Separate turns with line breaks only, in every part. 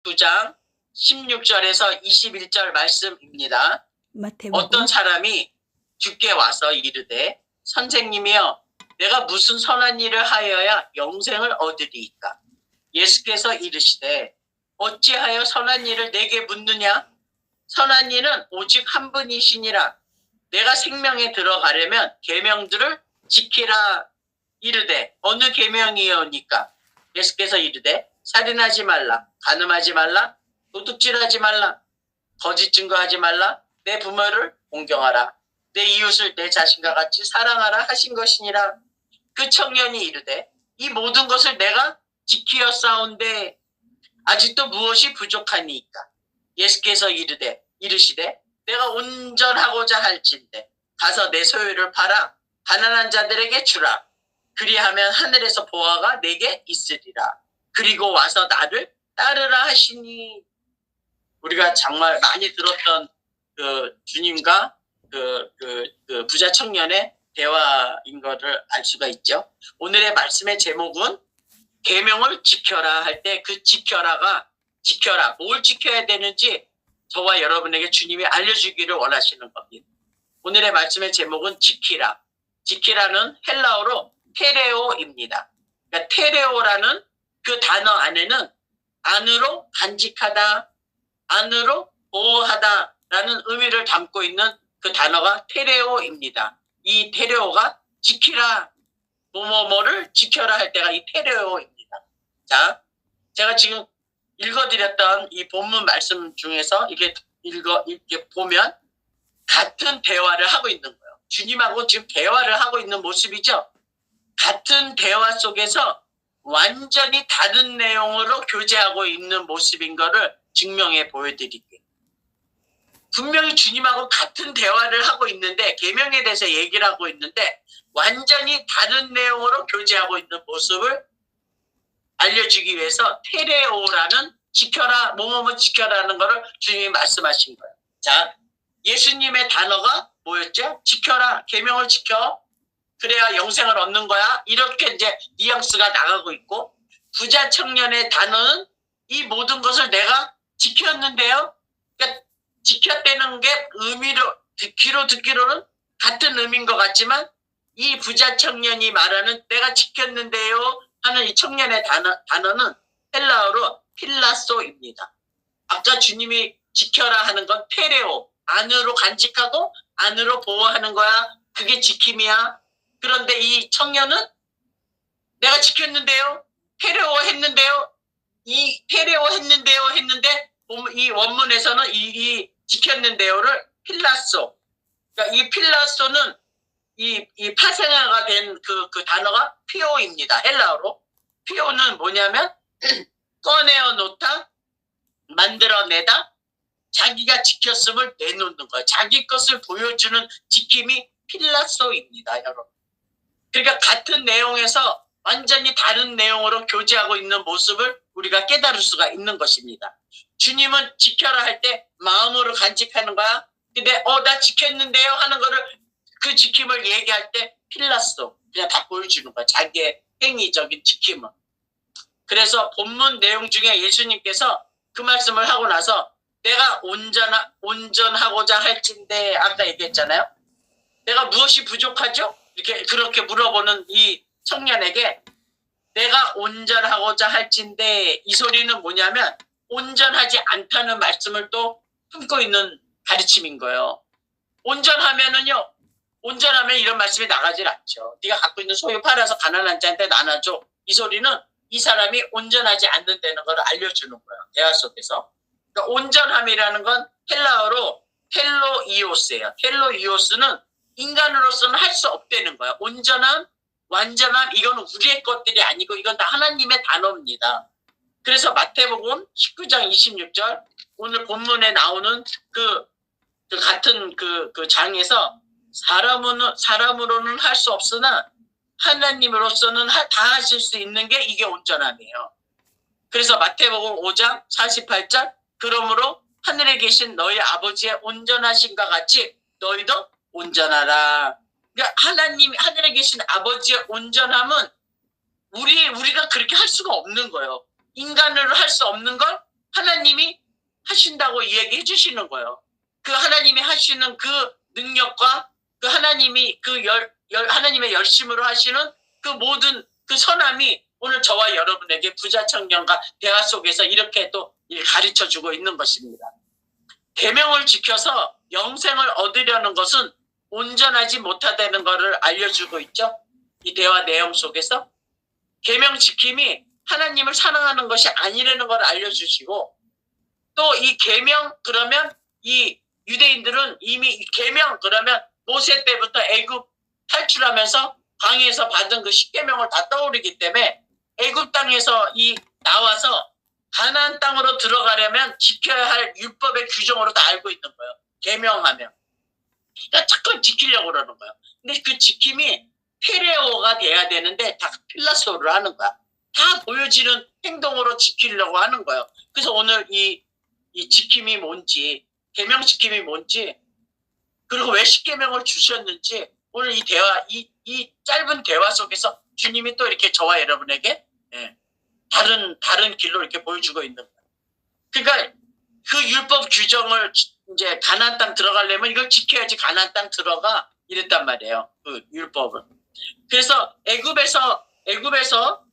9장 16절에서 21절 말씀입니다. 어떤 사람이 주께 와서 이르되 선생님이여 내가 무슨 선한 일을 하여야 영생을 얻으리이까? 예수께서 이르시되 어찌하여 선한 일을 내게 묻느냐? 선한 일은 오직 한 분이시니라. 내가 생명에 들어가려면 계명들을 지키라. 이르되 어느 계명이오니까? 예수께서 이르되 살인하지 말라, 간음하지 말라, 도둑질하지 말라, 거짓 증거하지 말라, 내 부모를 공경하라, 내 이웃을 내 자신과 같이 사랑하라 하신 것이니라. 그 청년이 이르되 이 모든 것을 내가 지키었사온데 아직도 무엇이 부족하니이까? 예수께서 이르시되 내가 온전하고자 할진대 가서 내 소유를 팔아 가난한 자들에게 주라. 그리하면 하늘에서 보화가 내게 있으리라. 그리고 와서 나를 따르라 하시니. 우리가 정말 많이 들었던 그 주님과 그 부자 청년의 대화인 것을 알 수가 있죠. 오늘의 말씀의 제목은 계명을 지켜라 할 때 그 지켜라, 뭘 지켜야 되는지 저와 여러분에게 주님이 알려주기를 원하시는 겁니다. 오늘의 말씀의 제목은 지키라. 지키라는 헬라어로 테레오입니다. 그러니까 테레오라는 그 단어 안에는 안으로 간직하다, 안으로 보호하다라는 의미를 담고 있는 그 단어가 테레오입니다. 이 테레오가 지키라, 뭐뭐뭐를 지켜라 할 때가 이 테레오입니다. 자, 제가 지금 읽어드렸던 이 본문 말씀 중에서 이렇게 보면 같은 대화를 하고 있는 거예요. 주님하고 지금 대화를 하고 있는 모습이죠. 같은 대화 속에서 완전히 다른 내용으로 교제하고 있는 모습인 거를 증명해 보여드릴게요. 분명히 주님하고 같은 대화를 하고 있는데 계명에 대해서 얘기를 하고 있는데 완전히 다른 내용으로 교제하고 있는 모습을 알려주기 위해서 테레오라는 지켜라, 뭐뭐뭐 지켜라는 거를 주님이 말씀하신 거예요. 자, 예수님의 단어가 뭐였죠? 지켜라, 계명을 지켜. 그래야 영생을 얻는 거야. 이렇게 이제 뉘앙스가 나가고 있고, 부자 청년의 단어는 이 모든 것을 내가 지켰는데요. 그러니까 지켰다는 게 의미로 듣기로는 같은 의미인 것 같지만 이 부자 청년이 말하는 내가 지켰는데요 하는 이 청년의 단어는 헬라어로 필라소입니다. 아까 주님이 지켜라 하는 건 테레오, 안으로 간직하고 안으로 보호하는 거야. 그게 지킴이야. 그런데 이 청년은 내가 지켰는데요, 테레오 했는데요, 이 테레오 했는데요 했는데 이 원문에서는 이 지켰는데요를 필라소. 그러니까 이 필라소는 이 파생화가 된 그 단어가 피오입니다. 헬라어로. 피오는 뭐냐면 꺼내어 놓다, 만들어내다, 자기가 지켰음을 내놓는 거예요. 자기 것을 보여주는 지킴이 필라소입니다, 여러분. 그러니까 같은 내용에서 완전히 다른 내용으로 교제하고 있는 모습을 우리가 깨달을 수가 있는 것입니다. 주님은 지켜라 할 때 마음으로 간직하는 거야. 근데 나 지켰는데요 하는 거를 그 지킴을 얘기할 때 필라소, 그냥 다 보여주는 거야. 자기의 행위적인 지킴을. 그래서 본문 내용 중에 예수님께서 그 말씀을 하고 나서 내가 온전하고자 할진대 아까 얘기했잖아요. 내가 무엇이 부족하죠? 이렇게 그렇게 물어보는 이 청년에게 내가 온전하고자 할진대, 이 소리는 뭐냐면 온전하지 않다는 말씀을 또 품고 있는 가르침인 거예요. 온전하면 이런 말씀이 나가질 않죠. 네가 갖고 있는 소유 팔아서 가난한 자한테 나눠줘. 이 소리는 이 사람이 온전하지 않는다는 걸 알려주는 거예요. 대화 속에서. 그러니까 온전함이라는 건 헬라어로 텔로이오스예요. 텔로이오스는 인간으로서는 할 수 없다는 거예요. 온전함, 완전함, 이건 우리의 것들이 아니고 이건 다 하나님의 단어입니다. 그래서 마태복음 19장 26절 오늘 본문에 나오는 그 같은 그 장에서 사람으로는 할 수 없으나 하나님으로서는 다 하실 수 있는 게 이게 온전함이에요. 그래서 마태복음 5장 48절 그러므로 하늘에 계신 너희 아버지의 온전하심과 같이 너희도 온전하라. 그러니까 하늘에 계신 아버지의 온전함은 우리가 그렇게 할 수가 없는 거예요. 인간으로 할 수 없는 걸 하나님 하신다고 이야기해 주시는 거예요. 그 하나님이 하시는 그 능력과 그 하나님이 하나님의 열심으로 하시는 그 모든 그 선함이 오늘 저와 여러분에게 부자 청년과 대화 속에서 이렇게 또 가르쳐 주고 있는 것입니다. 계명을 지켜서 영생을 얻으려는 것은 온전하지 못하다는 것을 알려주고 있죠. 이 대화 내용 속에서 계명 지킴이 하나님을 사랑하는 것이 아니라는 걸 알려주시고, 또 이 계명 그러면 이 유대인들은 이미 이 계명 그러면 모세 때부터 애굽 탈출하면서 광야에서 받은 그 십계명을 다 떠오르기 때문에 애굽 땅에서 나와서 가나안 땅으로 들어가려면 지켜야 할 율법의 규정으로 다 알고 있는 거예요. 계명하면. 그러니까 자꾸 지키려고 그러는 거예요. 근데 그 지킴이 페레오가 돼야 되는데 다 필라소를 하는 거야. 다 보여지는 행동으로 지키려고 하는 거예요. 그래서 오늘 이 지킴이 뭔지, 계명 지킴이 뭔지, 그리고 왜 십계명을 주셨는지 오늘 이 대화, 이 짧은 대화 속에서 주님이 또 이렇게 저와 여러분에게 다른 길로 이렇게 보여주고 있는 거예요. 그러니까 그 율법 규정을 이제 가나안 땅 들어가려면 이걸 지켜야지 가나안 땅 들어가 이랬단 말이에요. 그 율법을. 그래서 애굽에서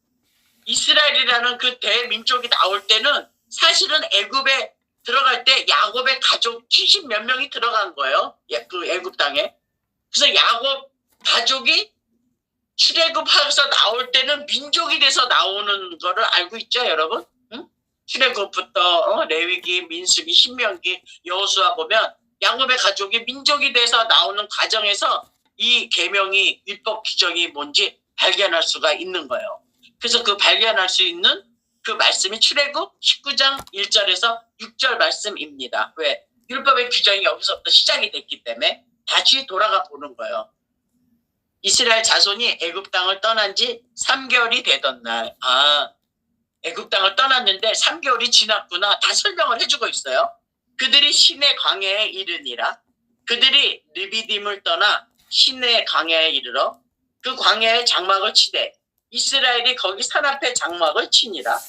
이스라엘이라는 그 대민족이 나올 때는 사실은 애굽에 들어갈 때 야곱의 가족 70 몇 명이 들어간 거예요. 그 애굽 땅에. 그래서 야곱 가족이 출애굽해서 나올 때는 민족이 돼서 나오는 거를 알고 있죠, 여러분? 응? 출애굽부터 레위기, 민수기, 신명기, 여호수아 보면 야곱의 가족이 민족이 돼서 나오는 과정에서 이 계명이 율법 규정이 뭔지 발견할 수가 있는 거예요. 그래서 그 발견할 수 있는 그 말씀이 출애굽 19장 1절에서 6절 말씀입니다. 왜? 율법의 규정이 여기서부터 시작이 됐기 때문에 다시 돌아가 보는 거예요. 이스라엘 자손이 애굽 땅을 떠난 지 3개월이 되던 날, 애굽 땅을 떠났는데 3개월이 지났구나. 다 설명을 해주고 있어요. 그들이 시내 광야에 이르니라. 그들이 르비딤을 떠나 시내 광야에 이르러 그 광야에 장막을 치되 이스라엘이 거기 산 앞에 장막을 치니라.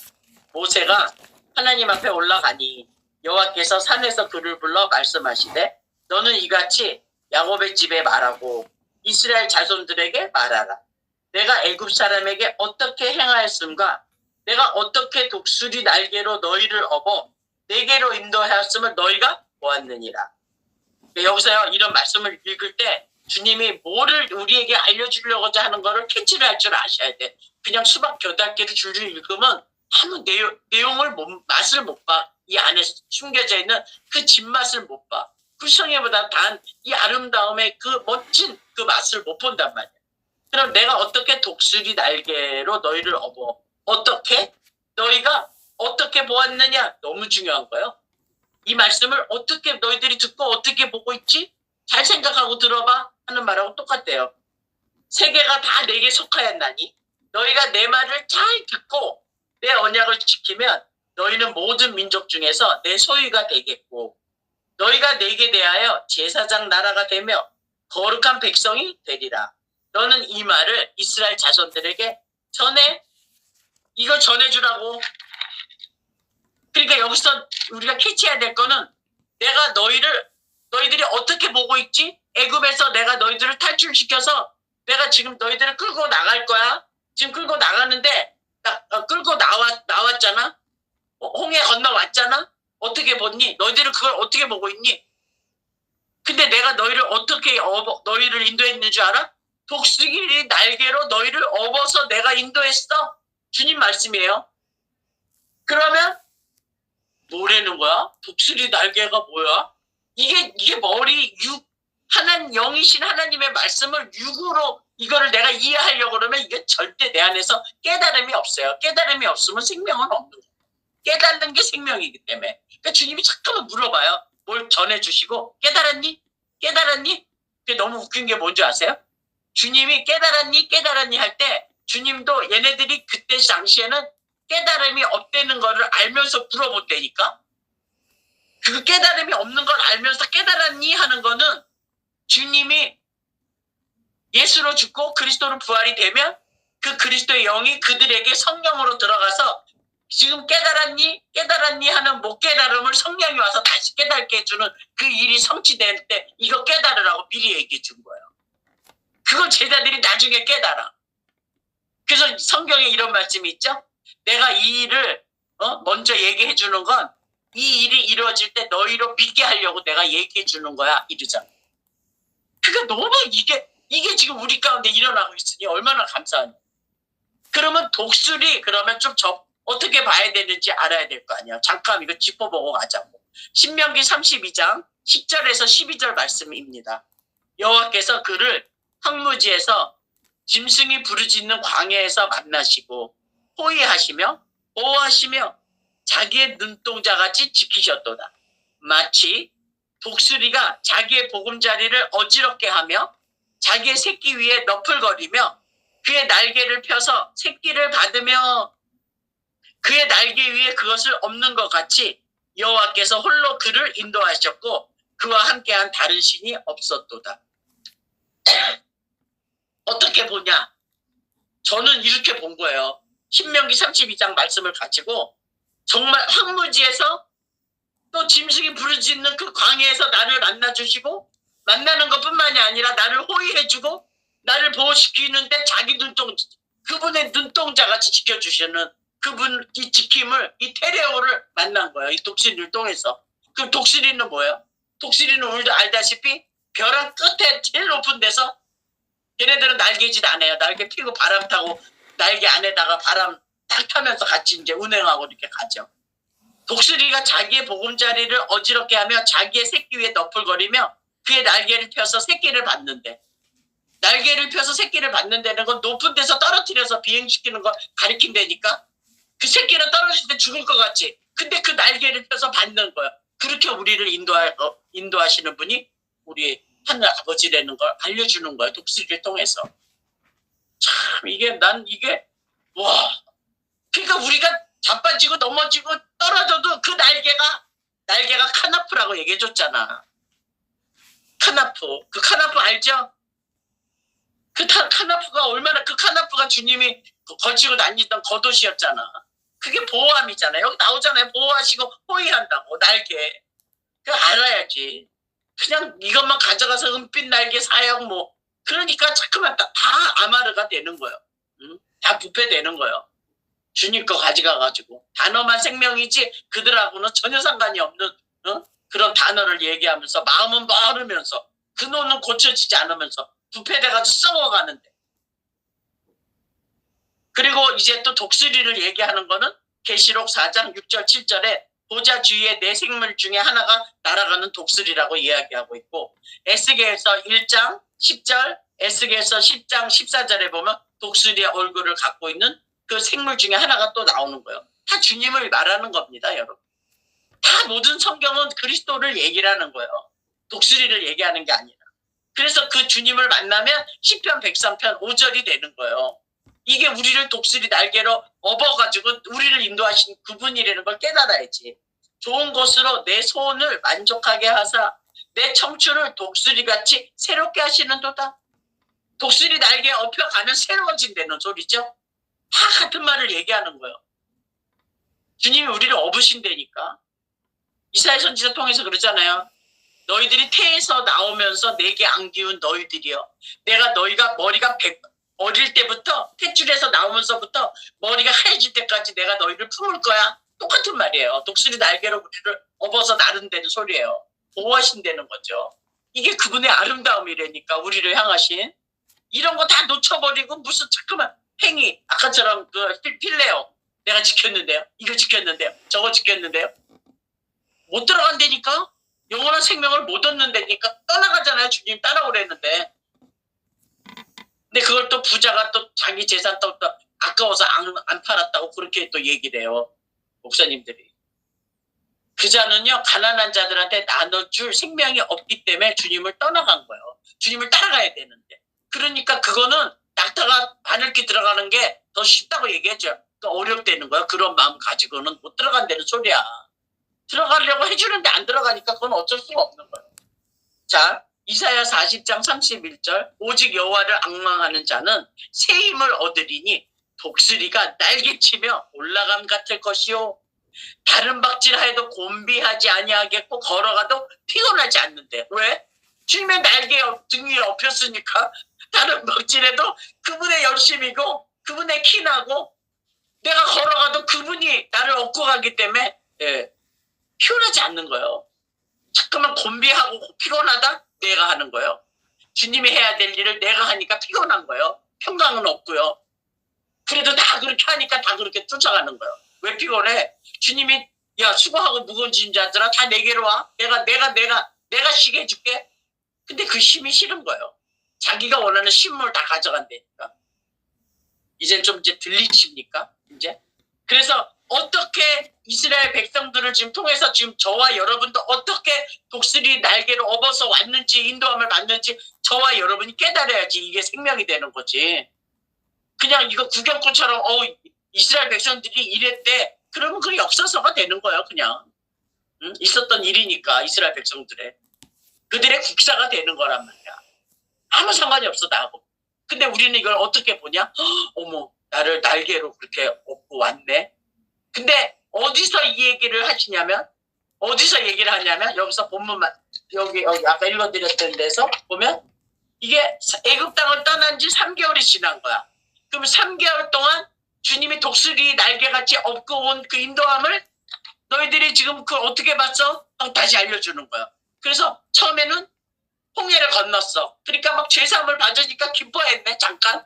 모세가 하나님 앞에 올라가니 여호와께서 산에서 그를 불러 말씀하시되 너는 이같이 야곱의 집에 말하고 이스라엘 자손들에게 말하라. 내가 애굽 사람에게 어떻게 행하였음과 내가 어떻게 독수리 날개로 너희를 업어 내게로 인도하였음을 너희가 보았느니라. 여기서요, 이런 말씀을 읽을 때 주님이 뭐를 우리에게 알려주려고자 하는 거를 캐치를 할 줄 아셔야 돼. 그냥 수박 8개를 줄줄 읽으면 아무 내용을 맛을 못 봐. 이 안에 숨겨져 있는 그 진맛을 못 봐. 불성애보다 단 이 아름다움의 그 멋진 그 맛을 못 본단 말이야. 그럼 내가 어떻게 독수리 날개로 너희를 업어? 어떻게? 너희가 어떻게 보았느냐? 너무 중요한 거예요. 이 말씀을 어떻게 너희들이 듣고 어떻게 보고 있지? 잘 생각하고 들어봐 하는 말하고 똑같대요. 세계가 다 내게 속하였나니 너희가 내 말을 잘 듣고 내 언약을 지키면 너희는 모든 민족 중에서 내 소유가 되겠고 너희가 내게 대하여 제사장 나라가 되며 거룩한 백성이 되리라. 너는 이 말을 이스라엘 자손들에게 전해. 이걸 전해주라고. 그러니까 여기서 우리가 캐치해야 될 거는 내가 너희들이 어떻게 보고 있지? 애굽에서 내가 너희들을 탈출시켜서 내가 지금 너희들을 끌고 나갈 거야. 지금 끌고 나가는데 끌고 나왔잖아. 홍해 건너왔잖아. 어떻게 보니? 너희들은 그걸 어떻게 보고 있니? 근데 내가 너희를 어떻게 너희를 인도했는 줄 알아? 독수리 날개로 너희를 업어서 내가 인도했어. 주님 말씀이에요. 그러면 뭐라는 거야? 독수리 날개가 뭐야? 이게 머리 영이신 하나님의 말씀을 육으로 이거를 내가 이해하려고 그러면 이게 절대 내 안에서 깨달음이 없어요. 깨달음이 없으면 생명은 없는 거예요. 깨닫는 게 생명이기 때문에. 그러니까 주님이 잠깐만 물어봐요. 뭘 전해주시고 깨달았니? 깨달았니? 그게 너무 웃긴 게 뭔지 아세요? 주님이 깨달았니 할 때 주님도 얘네들이 그때 당시에는 깨달음이 없다는 거를 알면서 물어본다니까. 그 깨달음이 없는 걸 알면서 깨달았니 하는 거는 주님이 예수로 죽고 그리스도로 부활이 되면 그 그리스도의 영이 그들에게 성령으로 들어가서 지금 깨달았니? 깨달았니? 하는 못 깨달음을 성령이 와서 다시 깨닫게 해주는 그 일이 성취될 때 이거 깨달으라고 미리 얘기해 준 거예요. 그걸 제자들이 나중에 깨달아. 그래서 성경에 이런 말씀이 있죠. 내가 이 일을 먼저 얘기해 주는 건 이 일이 이루어질 때 너희로 믿게 하려고 내가 얘기해 주는 거야 이러잖아. 그러니까 너무 이게 지금 우리 가운데 일어나고 있으니 얼마나 감사하니. 그러면 독수리 그러면 좀 어떻게 봐야 되는지 알아야 될 거 아니야. 잠깐 이거 짚어보고 가자고. 신명기 32장 10절에서 12절 말씀입니다. 여호와께서 그를 황무지에서 짐승이 부르짖는 광야에서 만나시고 호위하시며 보호하시며 자기의 눈동자같이 지키셨도다. 마치 독수리가 자기의 보금자리를 어지럽게 하며 자기의 새끼 위에 너풀거리며 그의 날개를 펴서 새끼를 받으며 그의 날개 위에 그것을 엎는 것 같이 여호와께서 홀로 그를 인도하셨고 그와 함께한 다른 신이 없었도다. 어떻게 보냐? 저는 이렇게 본 거예요. 신명기 32장 말씀을 가지고 정말 황무지에서 또 짐승이 부르짖는 그 광야에서 나를 만나주시고 만나는 것뿐만이 아니라 나를 호위해주고 나를 보호시키는데 자기 그분의 눈동자같이 지켜주시는 그분 이 지킴을 이 테레오를 만난 거예요. 이 독수리를 통해서. 그럼 독수리는 뭐예요? 독수리는 우리도 알다시피 벼랑 끝에 제일 높은 데서 걔네들은 날개짓 안 해요. 날개 피고 바람 타고 날개 안에다가 바람 탁 타면서 같이 이제 운행하고 이렇게 가죠. 독수리가 자기의 보금자리를 어지럽게 하며 자기의 새끼 위에 너풀거리며 그의 날개를 펴서 새끼를 받는데 날개를 펴서 새끼를 받는다는 건 높은 데서 떨어뜨려서 비행시키는 걸 가리킨다니까 그 새끼는 떨어질 때 죽을 것 같지. 근데 그 날개를 펴서 받는 거야. 그렇게 우리를 인도하시는 분이 우리 하늘 아버지라는 걸 알려주는 거야. 독수리를 통해서. 참 이게 와. 그러니까 우리가 자빠지고 넘어지고 떨어져도 그 날개가 카나프라고 얘기해줬잖아. 카나프. 그 카나프 알죠? 그 카나프가 얼마나 그 카나프가 주님이 걸치고 다니던 겉옷이었잖아. 그게 보호함이잖아요. 여기 나오잖아요. 보호하시고 호위한다고 날개. 그거 알아야지. 그냥 이것만 가져가서 은빛 날개 사역 뭐 그러니까 자꾸만 다 아마르가 되는 거예요. 응? 다 부패되는 거예요. 주님 거 가져가가지고 단어만 생명이지 그들하고는 전혀 상관이 없는 그런 단어를 얘기하면서 마음은 마르면서 근원은 고쳐지지 않으면서 부패돼가지고 썩어가는데. 그리고 이제 또 독수리를 얘기하는 거는 계시록 4장 6절 7절에 보좌 주위의 네 생물 중에 하나가 날아가는 독수리라고 이야기하고 있고 에스겔서 1장 10절 에스겔서 10장 14절에 보면 독수리의 얼굴을 갖고 있는 그 생물 중에 하나가 또 나오는 거예요. 다 주님을 말하는 겁니다, 여러분. 다 모든 성경은 그리스도를 얘기를 하는 거예요. 독수리를 얘기하는 게 아니라. 그래서 그 주님을 만나면 시편 103편 5절이 되는 거예요. 이게 우리를 독수리 날개로 업어가지고 우리를 인도하신 그분이라는 걸 깨달아야지. 좋은 것으로 내 소원을 만족하게 하사 내 청춘을 독수리같이 새롭게 하시는도다. 독수리 날개에 업혀가면 새로워진다는 소리죠. 다 같은 말을 얘기하는 거예요. 주님이 우리를 업으신다니까. 이사야 선지자 통해서 그러잖아요. 너희들이 태에서 나오면서 내게 안기운 너희들이여. 내가 너희가 머리가 어릴 때부터 탯줄에서 나오면서부터 머리가 하얘질 때까지 내가 너희를 품을 거야. 똑같은 말이에요. 독수리 날개로 우리를 업어서 나른다는 소리예요. 보호하신다는 거죠. 이게 그분의 아름다움이라니까 우리를 향하신. 이런 거 다 놓쳐버리고 무슨 자꾸만 행위 아까처럼 그 필레오 내가 지켰는데요. 이거 지켰는데요. 저거 지켰는데요. 못 들어간다니까. 영원한 생명을 못 얻는다니까. 떠나가잖아요. 주님 따라오랬는데. 근데 그걸 또 부자가 또 자기 재산 또 아까워서 안 팔았다고 그렇게 또 얘기를 해요. 목사님들이. 그 자는요. 가난한 자들한테 나눠줄 생명이 없기 때문에 주님을 떠나간 거예요. 주님을 따라가야 되는데. 그러니까 그거는 낙타가 바늘기 들어가는 게 더 쉽다고 얘기했죠. 그러니까 어렵다는 거야. 그런 마음 가지고는 못 들어간다는 소리야. 들어가려고 해주는데 안 들어가니까 그건 어쩔 수가 없는 거예요. 자, 이사야 40장 31절 오직 여호와를 앙망하는 자는 새 힘을 얻으리니 독수리가 날개치며 올라감 같을 것이요. 다른 박질하여도 곤비하지 아니하겠고 걸어가도 피곤하지 않는데. 왜? 주님의 날개 등 위에 엎였으니까 다른 박질해도 그분의 열심이고 그분의 키나고 내가 걸어가도 그분이 나를 업고 가기 때문에 피곤하지 않는 거예요. 자꾸만 곤비하고 피곤하다? 내가 하는 거예요. 주님이 해야 될 일을 내가 하니까 피곤한 거예요. 평강은 없고요. 그래도 다 그렇게 하니까 다 그렇게 쫓아가는 거예요. 왜 피곤해? 주님이 야 수고하고 무거운 짐 자들아 다 내게로 와. 내가 쉬게 해줄게. 근데 그 힘이 싫은 거예요. 자기가 원하는 신물 다 가져간다니까. 이젠 좀 이제 들리십니까? 이제 그래서 어떻게 이스라엘 백성들을 지금 통해서 지금 저와 여러분도 어떻게 독수리 날개로 업어서 왔는지 인도함을 받는지 저와 여러분이 깨달아야지 이게 생명이 되는 거지. 그냥 이거 구경꾼처럼 이스라엘 백성들이 이랬대. 그러면 그 역사서가 되는 거예요. 그냥 있었던 일이니까 이스라엘 백성들의 그들의 국사가 되는 거란 말이야. 아무 상관이 없어 나하고. 근데 우리는 이걸 어떻게 보냐? 어머 나를 날개로 그렇게 업고 왔네. 근데 어디서 이 얘기를 하시냐면 어디서 얘기를 하냐면 여기서 본문만 여기 아까 읽어드렸던 데서 보면 이게 애굽 땅을 떠난 지 3개월이 지난 거야. 그럼 3개월 동안 주님이 독수리 날개같이 업고 온 그 인도함을 너희들이 지금 그걸 어떻게 봤어? 다시 알려주는 거야. 그래서 처음에는 홍해를 건넜어. 그러니까 막 죄사함을 받으니까 기뻐했네. 잠깐.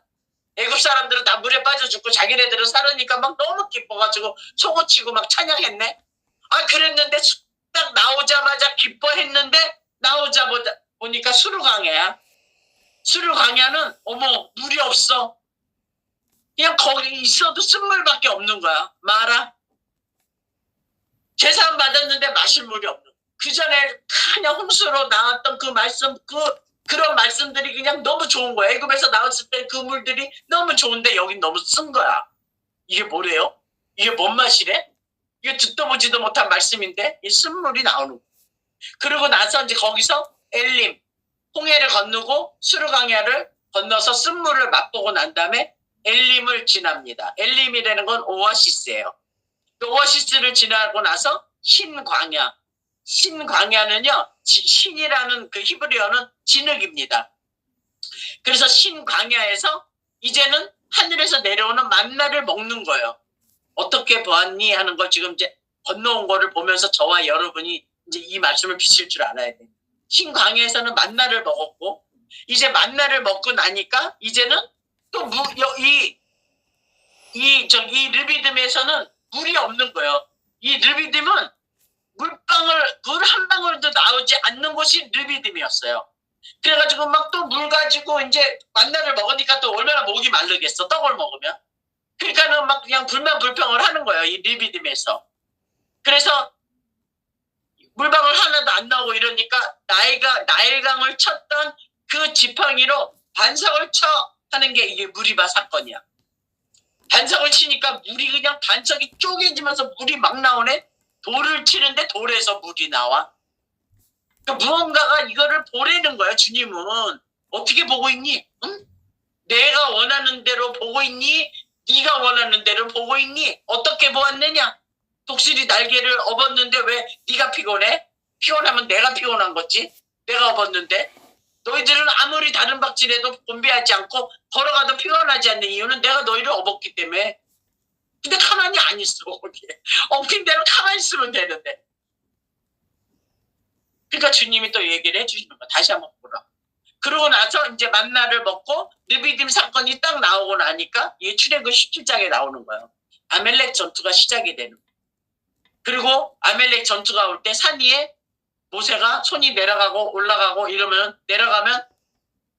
애굽 사람들은 다 물에 빠져 죽고 자기네들은 살으니까 막 너무 기뻐가지고 소고치고 막 찬양했네. 그랬는데 딱 나오자마자 기뻐했는데 나오자마자 보니까 수르강해야. 수르강야는 어머 물이 없어. 그냥 거기 있어도 쓴물밖에 없는 거야. 마라. 제사함 받았는데 마실 물이 없는 거야. 그 전에 그냥 홍수로 나왔던 그 말씀 그런 말씀들이 그냥 너무 좋은 거야. 애굽에서 나왔을 때 그 물들이 너무 좋은데 여긴 너무 쓴 거야. 이게 뭐래요? 이게 뭔 맛이래? 이게 듣도 보지도 못한 말씀인데 이 쓴물이 나오는 거야. 그러고 나서 이제 거기서 엘림 홍해를 건너고 수르강야를 건너서 쓴물을 맛보고 난 다음에 엘림을 지납니다. 엘림이라는 건 오아시스예요. 그 오아시스를 지나고 나서 신광야. 신광야는요. 신이라는 그 히브리어는 진흙입니다. 그래서 신광야에서 이제는 하늘에서 내려오는 만나를 먹는 거예요. 어떻게 보았니 하는 걸 지금 이제 건너온 거를 보면서 저와 여러분이 이제 이 말씀을 비칠 줄 알아야 돼. 신광야에서는 만나를 먹었고 이제 만나를 먹고 나니까 이제는 또 이 르비딤에서는 물이 없는 거예요. 이 르비딤은 물 한 방울도 나오지 않는 곳이 르비딤이었어요. 그래가지고 막 또 물 가지고 이제 만나를 먹으니까 또 얼마나 목이 마르겠어. 떡을 먹으면. 그러니까는 막 그냥 불만불평을 하는 거예요. 이 르비딤에서. 그래서 물방울 하나도 안 나오고 이러니까 나일강을 쳤던 그 지팡이로 반석을 쳐 하는 게 이게 무리바 사건이야. 반석을 치니까 물이 그냥 반석이 쪼개지면서 물이 막 나오네. 돌을 치는데 돌에서 물이 나와. 그러니까 무언가가 이거를 보내는 거야. 주님은 어떻게 보고 있니? 응? 내가 원하는 대로 보고 있니? 네가 원하는 대로 보고 있니? 어떻게 보았느냐? 독수리 날개를 업었는데 왜 네가 피곤해? 피곤하면 내가 피곤한 거지. 내가 업었는데 너희들은 아무리 다른 박질해도 곤비하지 않고 걸어가도 피곤하지 않는 이유는 내가 너희를 업었기 때문에. 근데 가만히 안 있어. 거기에. 업힌 대로 가만히 있으면 되는데. 그러니까 주님이 또 얘기를 해주시는 거야. 다시 한번 보라. 그러고 나서 이제 만나를 먹고 르비딤 사건이 딱 나오고 나니까 이게 출애굽 17장에 나오는 거예요. 아멜렉 전투가 시작이 되는 거예요. 그리고 아멜렉 전투가 올 때 산 위에 모세가 손이 내려가고 올라가고 이러면 내려가면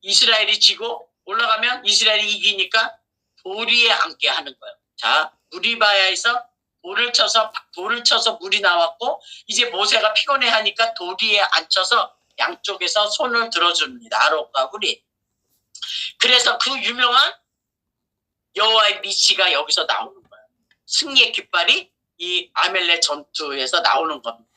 이스라엘이 지고 올라가면 이스라엘이 이기니까 돌 위에 앉게 하는 거예요. 자, 무리바야에서 돌을 쳐서 물이 나왔고 이제 모세가 피곤해하니까 돌 위에 앉혀서 양쪽에서 손을 들어줍니다. 아론과 훌이. 그래서 그 유명한 여호와의 미치가 여기서 나오는 거예요. 승리의 깃발이 이 아멜렉 전투에서 나오는 겁니다.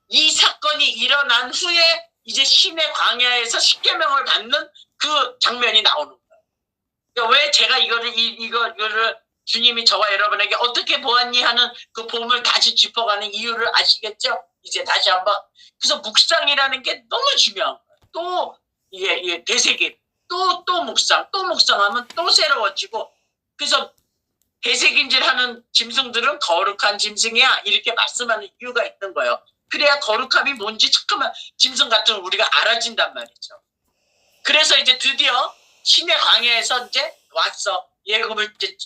이 사건이 일어난 후에 이제 신의 광야에서 십계명을 받는 그 장면이 나오는 거예요. 그러니까 왜 제가 이거를 주님이 저와 여러분에게 어떻게 보았니 하는 그 봄을 다시 짚어가는 이유를 아시겠죠? 이제 다시 한번. 그래서 묵상이라는 게 너무 중요한 거예요. 또 이게 되새김, 또 묵상, 또 묵상하면 또 새로워지고. 그래서 되새김질하는 짐승들은 거룩한 짐승이야 이렇게 말씀하는 이유가 있는 거예요. 그래야 거룩함이 뭔지 잠깐만 짐승 같은 우리가 알아진단 말이죠. 그래서 이제 드디어 신의 광야에서 이제 왔어. 예굽을 이제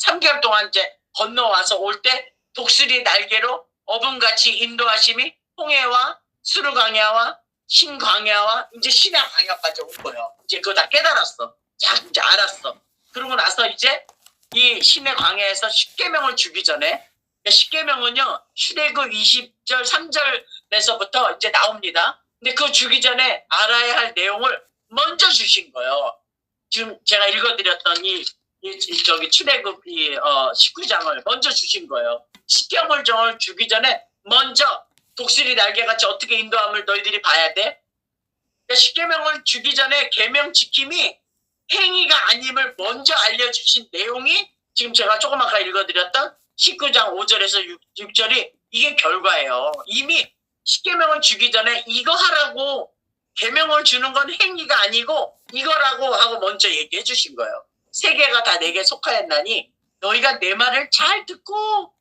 3개월 동안 이제 건너와서 올 때 독수리 날개로 어분같이 인도하심이 홍해와 수르광야와 신광야와 이제 신의 광야까지 온 거예요. 이제 그거 다 깨달았어. 자, 이제 알았어. 그러고 나서 이제 이 신의 광야에서 십계명을 주기 전에 십계명은요 출애굽 20절 3절에서부터 이제 나옵니다. 근데 그거 주기 전에 알아야 할 내용을 먼저 주신 거예요. 지금 제가 읽어드렸던 저기 출애굽 19장을 먼저 주신 거예요. 십계명을 주기 전에 먼저 독수리 날개같이 어떻게 인도함을 너희들이 봐야 돼. 그러니까 십계명을 주기 전에 계명 지킴이 행위가 아님을 먼저 알려주신 내용이 지금 제가 조금 아까 읽어드렸던 19장 5절에서 6절이 이게 결과예요. 이미 십계명을 주기 전에 이거 하라고 계명을 주는 건 행위가 아니고 이거라고 하고 먼저 얘기해 주신 거예요. 세계가 다 내게 속하였나니 너희가 내 말을 잘 듣고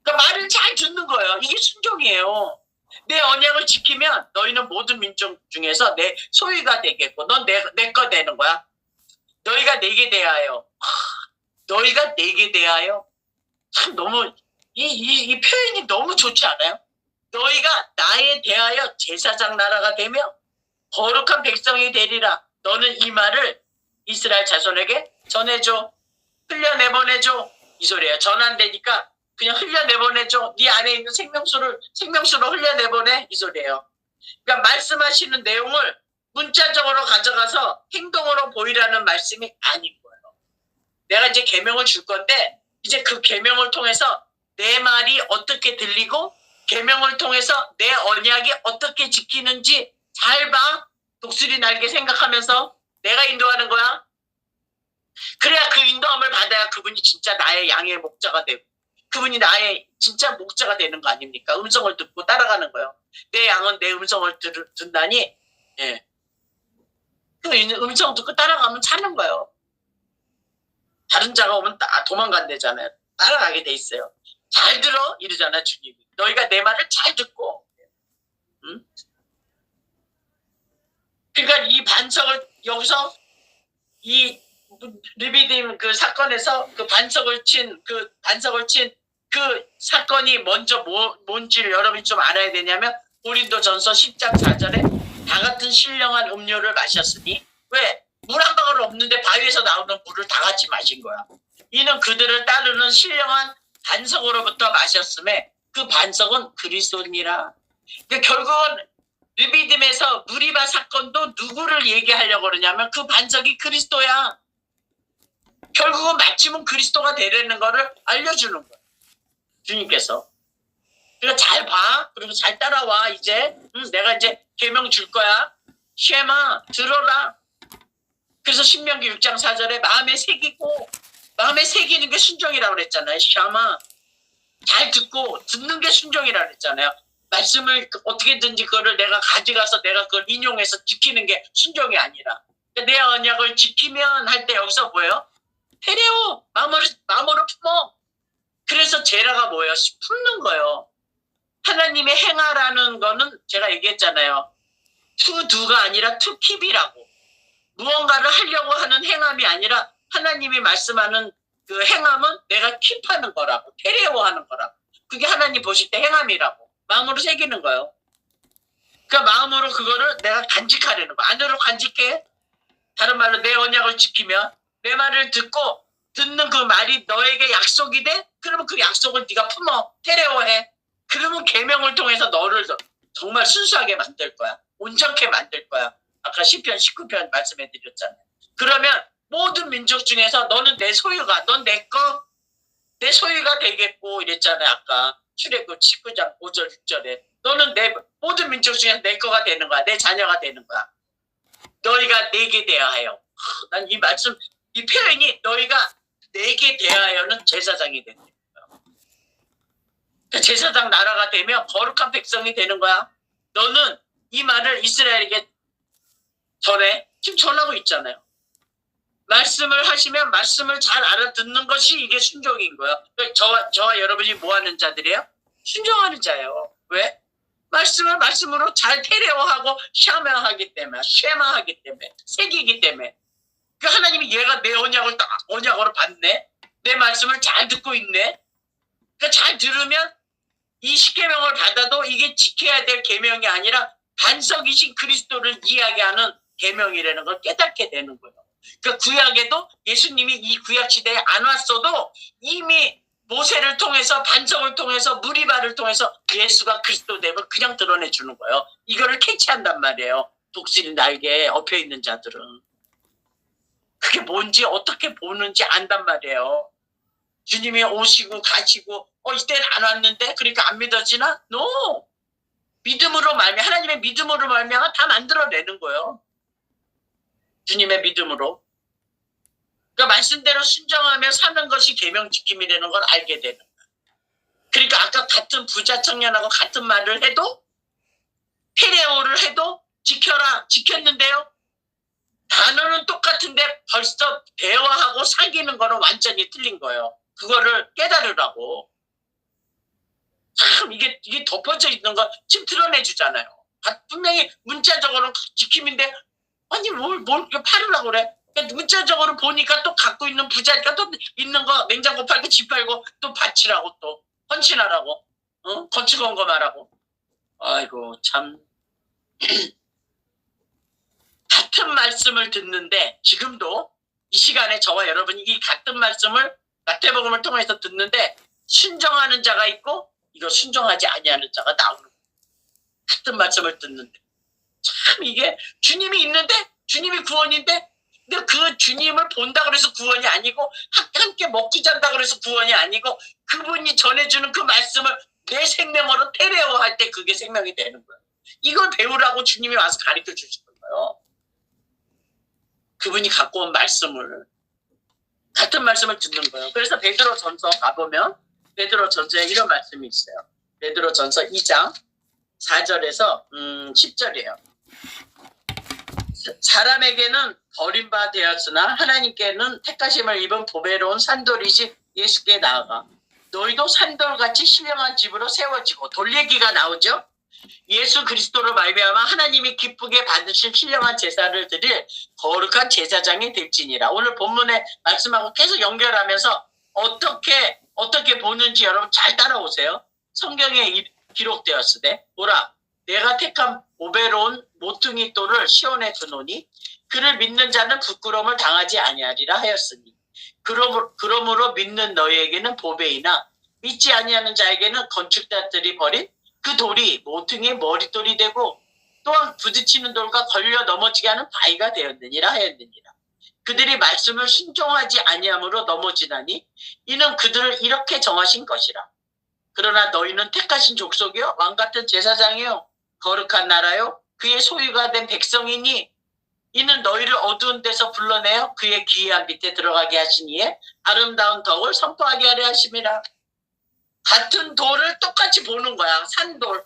그러니까 말을 잘 듣는 거예요. 이게 순종이에요. 내 언약을 지키면 너희는 모든 민족 중에서 내 소유가 되겠고 넌 내 거 되는 거야. 너희가 내게 대하여 너희가 내게 대하여 참 너무 이 표현이 너무 좋지 않아요? 너희가 나에 대하여 제사장 나라가 되며 거룩한 백성이 되리라. 너는 이 말을 이스라엘 자손에게 전해줘. 흘려내보내줘. 이 소리예요. 전 안 되니까 그냥 흘려내보내줘. 네 안에 있는 생명수로 흘려내보내. 이 소리예요. 그러니까 말씀하시는 내용을 문자적으로 가져가서 행동으로 보이라는 말씀이 아닌 거예요. 내가 이제 계명을 줄 건데 이제 그 계명을 통해서 내 말이 어떻게 들리고 계명을 통해서 내 언약이 어떻게 지키는지 잘 봐. 독수리 날개 생각하면서 내가 인도하는 거야. 그래야 그 인도함을 받아야 그분이 진짜 나의 양의 목자가 되고 그분이 나의 진짜 목자가 되는 거 아닙니까? 음성을 듣고 따라가는 거예요. 내 양은 내 음성을 듣다니 예. 그 음성 듣고 따라가면 사는 거예요. 다른 자가 오면 도망간대잖아요. 따라가게 돼 있어요. 잘 들어 이러잖아 주님이. 너희가 내 말을 잘 듣고 응? 그러니까 이 반석을 여기서 이 르비딤 그 사건에서 그 반석을 친 그 사건이 먼저 뭔지를 여러분이 좀 알아야 되냐면 고린도전서 10장 4절에 다 같은 신령한 음료를 마셨으니 왜? 물 한 방울 없는데 바위에서 나오는 물을 다 같이 마신 거야. 이는 그들을 따르는 신령한 반석으로부터 마셨음에 그 반석은 그리스도니라. 그러니까 결국은 르비딤에서 무리바 사건도 누구를 얘기하려고 그러냐면 그 반석이 그리스도야. 결국은 마침은 그리스도가 되려는 거를 알려주는 거야. 주님께서. 그러니까 잘 봐. 그리고 잘 따라와. 이제 내가 이제 계명 줄 거야. 쉐마 들어라. 그래서 신명기 6장 4절에 마음에 새기는 게 순종이라고 그랬잖아요. 샤마 잘 듣고 듣는 게 순종이라고 그랬잖아요. 말씀을 어떻게든지 그거를 내가 가져가서 내가 그걸 인용해서 지키는 게 순종이 아니라 내 언약을 지키면 할 때 여기서 뭐예요? 테레오 마음으로 품어. 그래서 제라가 뭐예요? 품는 거예요. 하나님의 행하라는 거는 제가 얘기했잖아요. 투두가 아니라 투킵이라고. 무언가를 하려고 하는 행함이 아니라 하나님이 말씀하는 그 행함은 내가 킵하는 거라고. 테레오 하는 거라고. 그게 하나님 보실 때 행함이라고. 마음으로 새기는 거예요. 그러니까 마음으로 그거를 내가 간직하려는 거. 안으로 간직해. 다른 말로 내 언약을 지키면 내 말을 듣고 듣는 그 말이 너에게 약속이 돼? 그러면 그 약속을 네가 품어. 테레오해. 그러면 계명을 통해서 너를 정말 순수하게 만들 거야. 온전케 만들 거야. 아까 시편 19편 말씀해 드렸잖아요. 그러면 모든 민족 중에서 너는 내 소유가, 넌 내 거, 내 소유가 되겠고 이랬잖아요. 아까 출애굽 19장 5절 6절에 너는 내 모든 민족 중에서 내 거가 되는 거야. 내 자녀가 되는 거야. 너희가 내게 대하여. 난 이 말씀, 이 표현이 너희가 내게 대하여는 제사장이 되는 거예요. 그 제사장 나라가 되면 거룩한 백성이 되는 거야. 너는 이 말을 이스라엘에게 전해. 지금 전하고 있잖아요. 말씀을 하시면 말씀을 잘 알아듣는 것이 이게 순종인 거예요. 저와 여러분이 뭐 하는 자들이에요? 순종하는 자예요. 왜? 말씀을 말씀으로 잘 테레오하고 샤마하기 때문에 새기기 때문에 그 하나님이 얘가 내 언약으로 받네. 내 말씀을 잘 듣고 있네. 그러니까 잘 들으면 이 십계명을 받아도 이게 지켜야 될 계명이 아니라 반석이신 그리스도를 이야기하는 계명이라는 걸 깨닫게 되는 거예요. 그 구약에도 예수님이 이 구약 시대에 안 왔어도 이미 모세를 통해서 반석을 통해서 무리바를 통해서 예수가 그리스도됨을 그냥 드러내 주는 거예요. 이거를 캐치한단 말이에요. 독수리 날개에 엎여 있는 자들은. 그게 뭔지 어떻게 보는지 안단 말이에요. 주님이 오시고 가시고 이때는 안 왔는데 그러니까 안 믿어지나? No! 믿음으로 하나님의 믿음으로 말미암아 다 만들어내는 거예요. 주님의 믿음으로. 그러니까 말씀대로 순종하며 사는 것이 계명 지킴이라는 걸 알게 되는 거예요. 그러니까 아까 같은 부자 청년하고 같은 말을 해도 페레오를 해도 지켜라 지켰는데요. 단어는 똑같은데 벌써 대화하고 사귀는 거는 완전히 틀린 거예요. 그거를 깨달으라고. 참 이게 덮어져 있는 거 지금 드러내주잖아요. 분명히 문자적으로는 지킴인데 아니 뭘 팔으라고 그래. 그러니까 문자적으로 보니까 또 갖고 있는 부자니까 또 있는 거 냉장고 팔고 집 팔고 또 바치라고 또 헌신하라고 건축원 거 말하고. 아이고 참 같은 말씀을 듣는데 지금도 이 시간에 저와 여러분이 이 같은 말씀을 마태복음을 통해서 듣는데 순종하는 자가 있고 이거 순종하지 아니하는 자가 나오는 거예요. 같은 말씀을 듣는데 참 이게 주님이 있는데 주님이 구원인데 근데 그 주님을 본다 그래서 구원이 아니고 함께 먹고 잔다 그래서 구원이 아니고 그분이 전해주는 그 말씀을 내 생명으로 테레오 할 때 그게 생명이 되는 거예요. 이걸 배우라고 주님이 와서 가르쳐 주시는 거예요. 그분이 갖고 온 말씀을 같은 말씀을 듣는 거예요. 그래서 베드로전서 가보면 베드로전서에 이런 말씀이 있어요. 베드로전서 2장 4절에서 10절이에요. 사람에게는 버림받았으나 하나님께는 택하심을 입은 보배로운 산돌이신 예수께 나아가 너희도 산돌같이 신령한 집으로 세워지고 돌 얘기가 나오죠. 예수 그리스도로 말미암아 하나님이 기쁘게 받으실 신령한 제사를 드릴 거룩한 제사장이 될지니라. 오늘 본문의 말씀하고 계속 연결하면서 어떻게 보는지 여러분 잘 따라오세요. 성경에 기록되었으되 보라 내가 택한 보배로운 모퉁이 돌을 시온에 두노니 그를 믿는 자는 부끄러움을 당하지 아니하리라 하였으니 그러므로 믿는 너희에게는 보배이나 믿지 아니하는 자에게는 건축자들이 버린 그 돌이 모퉁이의 머릿돌이 되고 또한 부딪히는 돌과 걸려 넘어지게 하는 바위가 되었느니라 하였느니라. 그들이 말씀을 순종하지 아니함으로 넘어지나니 이는 그들을 이렇게 정하신 것이라. 그러나 너희는 택하신 족속이요 왕같은 제사장이요 거룩한 나라요 그의 소유가 된 백성이니 이는 너희를 어두운 데서 불러내어 그의 기이한 밑에 들어가게 하시니에 아름다운 덕을 선포하게 하려 하심이라. 같은 돌을 똑같이 보는 거야. 산돌.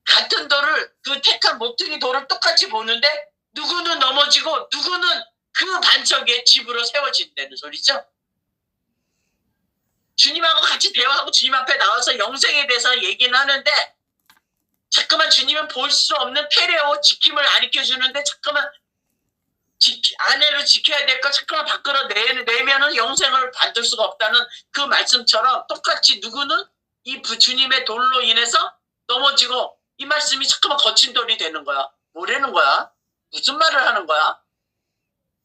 같은 돌을 그 택한 모퉁이 돌을 똑같이 보는데 누구는 넘어지고 누구는 그 반석에 집으로 세워진다는 소리죠. 주님하고 같이 대화하고 주님 앞에 나와서 영생에 대해서 얘기는 하는데 자꾸만 주님은 볼 수 없는 테레오 지킴을 가르쳐주는데 자꾸만 아내를 지켜야 될 거 자꾸만 밖으로 내면은 영생을 받을 수가 없다는 그 말씀처럼 똑같이 누구는 이 주님의 돌로 인해서 넘어지고 이 말씀이 자꾸만 거친 돌이 되는 거야. 뭐라는 거야? 무슨 말을 하는 거야?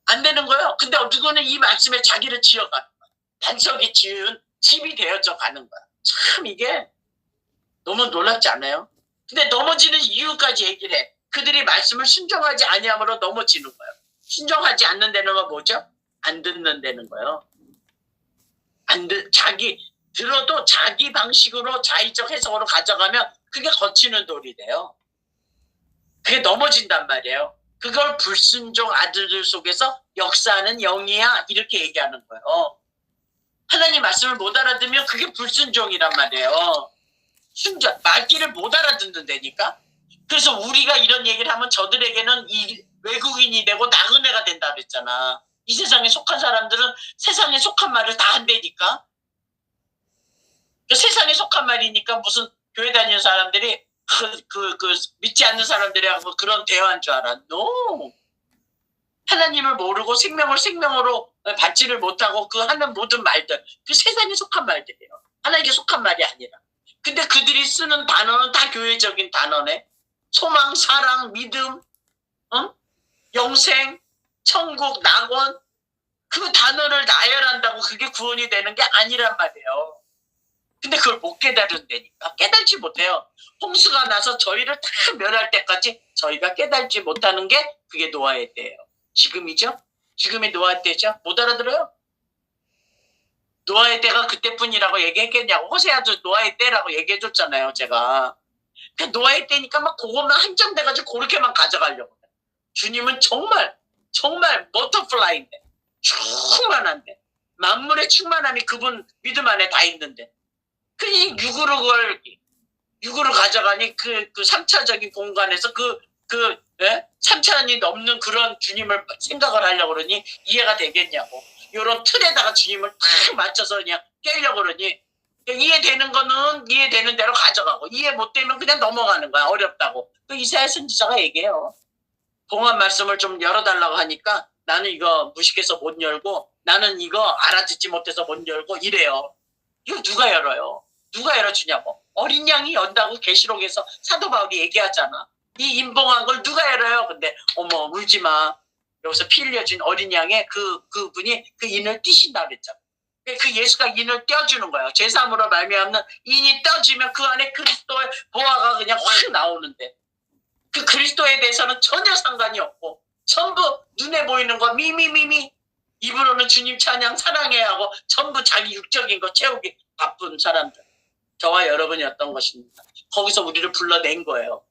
안 되는 거예요. 근데 누구는 이 말씀에 자기를 지어가는 거야. 반석이 지은 집이 되어져 가는 거야. 참 이게 너무 놀랍지 않아요? 근데 넘어지는 이유까지 얘기를 해. 그들이 말씀을 순종하지 아니함으로 넘어지는 거예요. 순종하지 않는다는 건 뭐죠? 안 듣는다는 거예요. 들어도 자기 방식으로 자의적 해석으로 가져가면 그게 거치는 돌이 돼요. 그게 넘어진단 말이에요. 그걸 불순종 아들들 속에서 역사하는 영이야 이렇게 얘기하는 거예요. 하나님 말씀을 못 알아듣으면 그게 불순종이란 말이에요. 순종, 말귀를 못 알아듣는다니까. 그래서 우리가 이런 얘기를 하면 저들에게는 이 외국인이 되고 나그네가 된다 그랬잖아. 이 세상에 속한 사람들은 세상에 속한 말을 다 한다니까. 세상에 속한 말이니까 무슨 교회 다니는 사람들이 믿지 않는 사람들이하고 그런 대화한 줄 알아. No. 하나님을 모르고 생명으로 받지를 못하고 그 하는 모든 말들, 그 세상에 속한 말들이에요. 하나님께 속한 말이 아니라. 근데 그들이 쓰는 단어는 다 교회적인 단어네. 소망, 사랑, 믿음, 영생, 천국, 낙원, 그 단어를 나열한다고 그게 구원이 되는 게 아니란 말이에요. 근데 그걸 못 깨달은다니까. 깨달지 못해요. 홍수가 나서 저희를 다 멸할 때까지 저희가 깨달지 못하는 게 그게 노아의 때예요. 지금이죠? 지금이 노아의 때죠? 못 알아들어요? 노아의 때가 그때뿐이라고 얘기했겠냐고. 호세아도 노아의 때라고 얘기해줬잖아요, 제가. 그 노아의 때니까 막 그것만 한정돼가지고 그렇게만 가져가려고. 주님은 정말 버터플라이인데, 충만한데, 만물의 충만함이 그분 믿음 안에 다 있는데, 그니 육으로 가져가니 그 3차적인 공간에서 3차원이 넘는 그런 주님을 생각을 하려고 그러니 이해가 되겠냐고. 요런 틀에다가 주님을 딱 맞춰서 그냥 깨려고 그러니 이해되는 거는 이해되는 대로 가져가고 이해 못 되면 그냥 넘어가는 거야. 어렵다고. 그 이사야 선지자가 얘기해요. 봉합 말씀을 좀 열어달라고 하니까 나는 이거 무식해서 못 열고 나는 이거 알아듣지 못해서 못 열고 이래요. 이거 누가 열어요? 누가 열어주냐고. 어린 양이 연다고 계시록에서 사도 바울이 얘기하잖아. 이 인봉한 걸 누가 열어요? 근데 어머 울지 마. 여기서 피 흘려준 어린 양의 그분이 그 인을 띄신다 그랬잖아. 그 예수가 인을 떼어주는 거예요. 제3으로 말미암는 인이 떼어지면 그 안에 그리스도의 보화가 그냥 확 나오는데 그 그리스도에 대해서는 전혀 상관이 없고 전부 눈에 보이는 거 미미미미 입으로는 주님 찬양 사랑해야 하고 전부 자기 육적인 거 채우기 바쁜 사람들. 저와 여러분이었던 것입니다. 거기서 우리를 불러낸 거예요.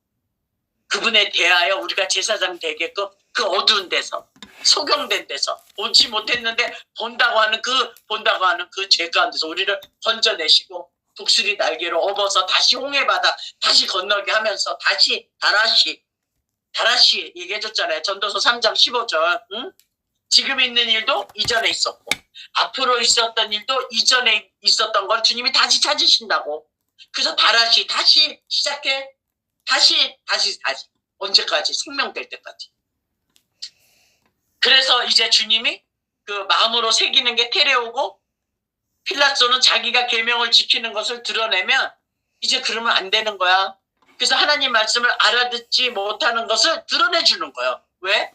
그분에 대하여 우리가 제사장 되게끔 그 어두운 데서 소경된 데서 보지 못했는데 본다고 하는 그 죄 가운데서 우리를 건져내시고 독수리 날개로 업어서 다시 홍해바다 다시 건너게 하면서 다시 다라시 얘기해줬잖아요. 전도서 3장 15절. 응? 지금 있는 일도 이전에 있었고 앞으로 있었던 일도 이전에 있었던 걸 주님이 다시 찾으신다고. 그래서 다시 시작해. 다시 언제까지? 생명될 때까지. 그래서 이제 주님이 그 마음으로 새기는 게 테레오고 필라토는 자기가 계명을 지키는 것을 드러내면 이제 그러면 안 되는 거야. 그래서 하나님 말씀을 알아듣지 못하는 것을 드러내주는 거예요. 왜?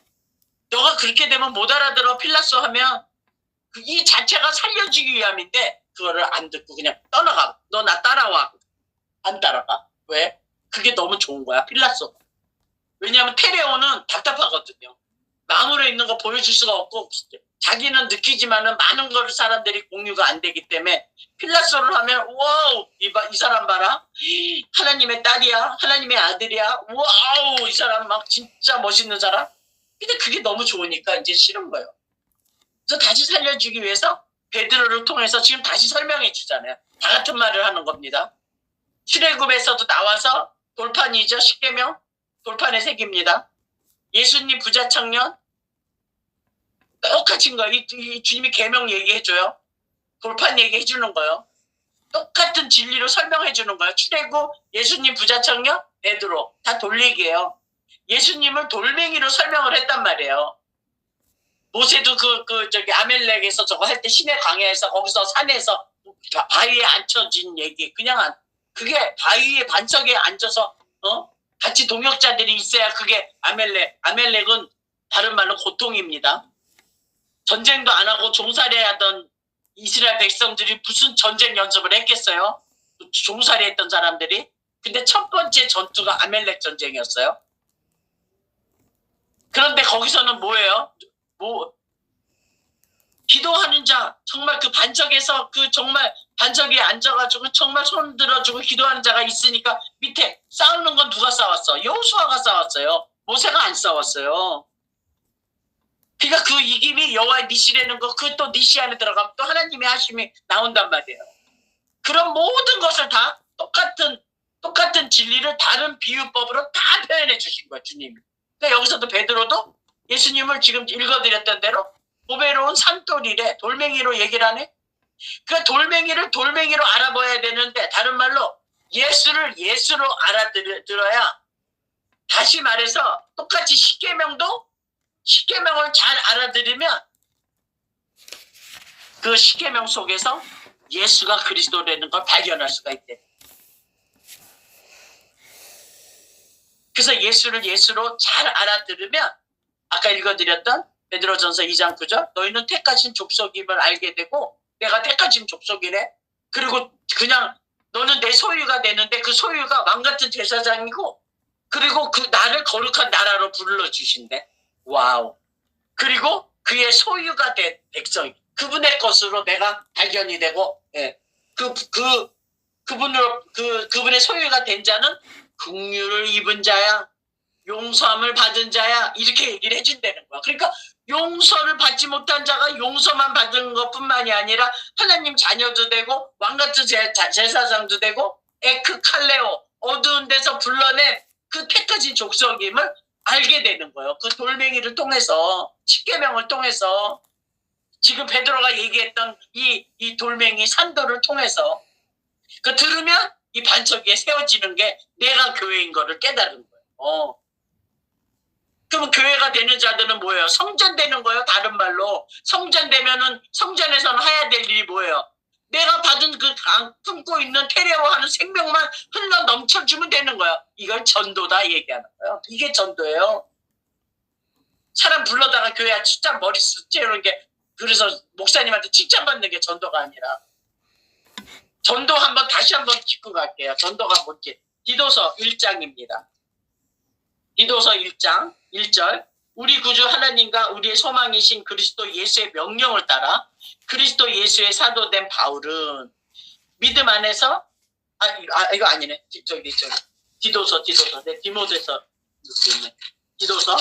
너가 그렇게 되면 못 알아들어. 필라토 하면 이 자체가 살려주기 위함인데 그거를 안 듣고 그냥 떠나가. 너 나 따라와. 안 따라가. 왜? 그게 너무 좋은 거야. 필라토. 왜냐하면 테레오는 답답하거든요. 마음으로 있는 거 보여줄 수가 없고 자기는 느끼지만은 많은 걸 사람들이 공유가 안 되기 때문에 필라토를 하면 와우 이 사람 봐라. 하나님의 딸이야. 하나님의 아들이야. 와우 이 사람 막 진짜 멋있는 사람. 근데 그게 너무 좋으니까 이제 싫은 거예요. 그래서 다시 살려주기 위해서 베드로를 통해서 지금 다시 설명해 주잖아요. 다 같은 말을 하는 겁니다. 출애굽에서도 나와서 돌판이죠. 십계명 돌판에 새깁니다. 예수님 부자 청년 똑같은 거예요. 이 주님이 계명 얘기해줘요. 돌판 얘기해주는 거예요. 똑같은 진리로 설명해주는 거예요. 출애굽 예수님 부자 청년 베드로 다 돌얘기예요. 예수님을 돌멩이로 설명을 했단 말이에요. 모세도 저기 아멜렉에서 저거 할 때 시내 강야에서 거기서 산에서 바위에 앉혀진 얘기 그냥 그게 바위에 반석에 앉아서 같이 동역자들이 있어야 그게 아멜렉은 다른 말로 고통입니다. 전쟁도 안 하고 종살이 하던 이스라엘 백성들이 무슨 전쟁 연습을 했겠어요? 종살이 했던 사람들이. 근데 첫 번째 전투가 아멜렉 전쟁이었어요. 그런데 거기서는 뭐예요? 기도하는 자, 정말 그 반석에서 정말 반석에 앉아가지고 정말 손 들어주고 기도하는 자가 있으니까 밑에 싸우는 건 누가 싸웠어? 여호수아가 싸웠어요. 모세가 안 싸웠어요. 그러니까 그 이김이 여호와의 니시라는 거, 그 또 니시 안에 들어가면 또 하나님의 하심이 나온단 말이에요. 그런 모든 것을 다 똑같은 진리를 다른 비유법으로 다 표현해 주신 거예요, 주님이. 그러니까 여기서도 베드로도 예수님을 지금 읽어드렸던 대로 보배로운 산돌이래, 돌멩이로 얘기를 하네. 그 돌멩이로 알아봐야 되는데, 다른 말로 예수를 예수로 알아들어야, 다시 말해서 똑같이 십계명을 잘 알아들으면 그 십계명 속에서 예수가 그리스도라는 걸 발견할 수가 있대. 그래서 예수를 예수로 잘 알아들으면 아까 읽어드렸던 베드로전서 2장 9절, 너희는 택하신 족속임을 알게 되고, 내가 택하신 족속이래. 그리고 그냥 너는 내 소유가 되는데 그 소유가 왕같은 제사장이고, 그리고 그 나를 거룩한 나라로 불러주신대. 와우. 그리고 그의 소유가 된 백성, 그분의 것으로 내가 발견이 되고, 예. 그분의 소유가 된 자는 긍휼을 입은 자야, 용서함을 받은 자야, 이렇게 얘기를 해준다는 거야. 그러니까 용서를 받지 못한 자가 용서만 받은 것뿐만이 아니라 하나님 자녀도 되고, 왕같은 제사장도 되고, 에크칼레오, 어두운 데서 불러낸 그 택하신 족속임을 알게 되는 거예요. 그 돌멩이를 통해서, 십계명을 통해서, 지금 베드로가 얘기했던 이 돌멩이 산도를 통해서, 그 들으면 이 반석 위에 세워지는 게 내가 교회인 거를 깨달은 거예요. 그러면 교회가 되는 자들은 뭐예요? 성전되는 거예요. 다른 말로 성전되면은, 성전에서는 해야 될 일이 뭐예요? 내가 받은 그 품고 있는 테레오하는 생명만 흘러 넘쳐주면 되는 거예요. 이걸 전도다 얘기하는 거예요. 이게 전도예요. 사람 불러다가 교회 칭찬 머리 찌르는 게, 그래서 목사님한테 칭찬받는 게 전도가 아니라, 전도 다시 한번 짚고 갈게요. 전도가 뭔지. 디도서 1장입니다. 디도서 1장 1절, 우리 구주 하나님과 우리의 소망이신 그리스도 예수의 명령을 따라 그리스도 예수의 사도된 바울은 믿음 안에서, 이거 아니네. 저기 디도서 네, 디모데서 있네. 디도서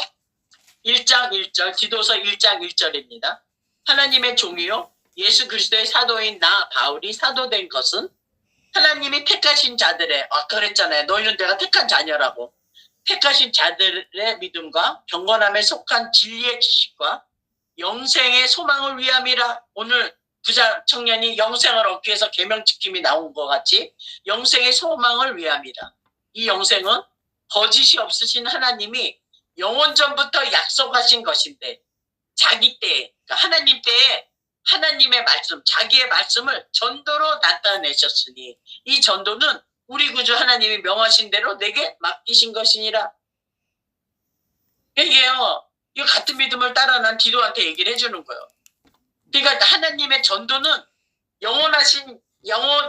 1장 1절, 디도서 1장 1절입니다. 하나님의 종이요 예수 그리스도의 사도인 나 바울이 사도된 것은 하나님이 택하신 자들의, 그랬잖아요. 너희는 내가 택한 자녀라고. 택하신 자들의 믿음과 경건함에 속한 진리의 지식과 영생의 소망을 위함이라. 오늘 부자 청년이 영생을 얻기 위해서 계명 지킴이 나온 것 같이 영생의 소망을 위함이라. 이 영생은 거짓이 없으신 하나님이 영원전부터 약속하신 것인데, 자기 때에, 그러니까 하나님 때에 하나님의 말씀, 자기의 말씀을 전도로 나타내셨으니 이 전도는 우리 구주 하나님이 명하신 대로 내게 맡기신 것이니라. 이게요, 이 같은 믿음을 따라 난 디도한테 얘기를 해주는 거예요. 그러니까 하나님의 전도는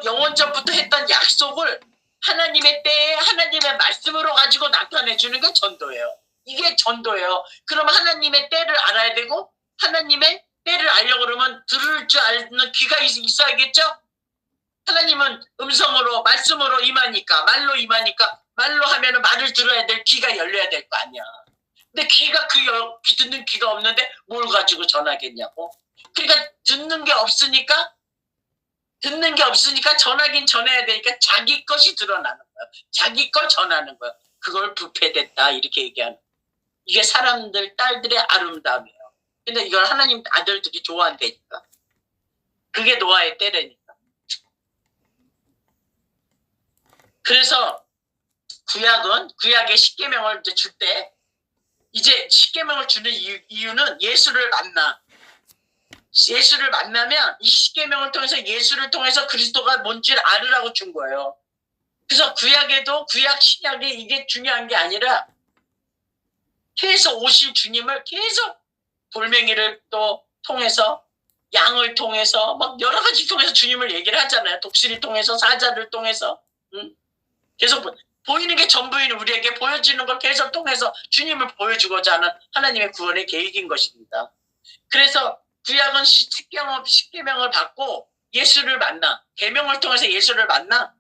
영원전부터 했던 약속을 하나님의 때에 하나님의 말씀으로 가지고 나타내주는 게 전도예요. 이게 전도예요. 그럼 하나님의 때를 알아야 되고, 하나님의 때를 알려고 그러면 들을 줄 아는 귀가 있어야겠죠? 하나님은 음성으로, 말씀으로 임하니까, 말로 임하니까, 말로 하면은 말을 들어야 될 귀가 열려야 될 거 아니야. 근데 듣는 귀가 없는데 뭘 가지고 전하겠냐고. 그러니까 듣는 게 없으니까 전하긴 전해야 되니까 자기 것이 드러나는 거야. 자기 걸 전하는 거야. 그걸 부패됐다 이렇게 얘기하는 거야. 이게 사람들, 딸들의 아름다움이에요. 근데 이걸 하나님 아들들이 좋아한다니까. 그게 노아의 때라니까. 그래서 구약의 십계명을 줄 때, 이제 십계명을 주는 이유는 예수를 만나면 이 십계명을 통해서, 예수를 통해서 그리스도가 뭔지를 알으라고 준 거예요. 그래서 구약에도 구약 신약에 이게 중요한 게 아니라 계속 오실 주님을 계속 돌멩이를 또 통해서, 양을 통해서, 막 여러 가지 통해서 주님을 얘기를 하잖아요. 독수리를 통해서, 사자를 통해서, 계속 보이는 게 전부인 우리에게 보여지는 걸 계속 통해서 주님을 보여주고자 하는 하나님의 구원의 계획인 것입니다. 그래서 구약은 십계명을 받고 예수를 만나, 계명을 통해서 예수를 만나,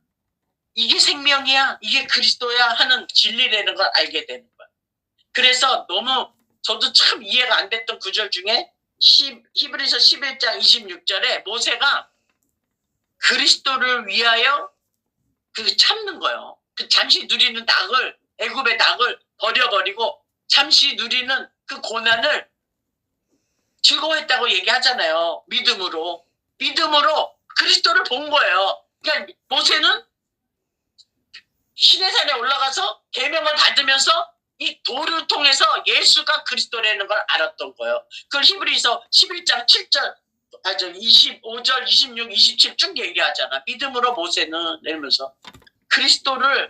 이게 생명이야, 이게 그리스도야 하는 진리라는 걸 알게 되는 거야. 그래서 너무 저도 참 이해가 안 됐던 구절 중에 히브리서 11장 26절에 모세가 그리스도를 위하여 그 참는 거예요. 그 잠시 누리는 낙을, 애굽의 낙을 버려버리고 잠시 누리는 그 고난을 즐거워했다고 얘기하잖아요. 믿음으로 그리스도를 본 거예요. 그러니까 모세는 시내산에 올라가서 계명을 받으면서 이 돌을 통해서 예수가 그리스도라는 걸 알았던 거예요. 그걸 히브리서 11장 7절, 25절, 26, 27 쭉 얘기하잖아. 믿음으로 모세는 내면서 그리스도를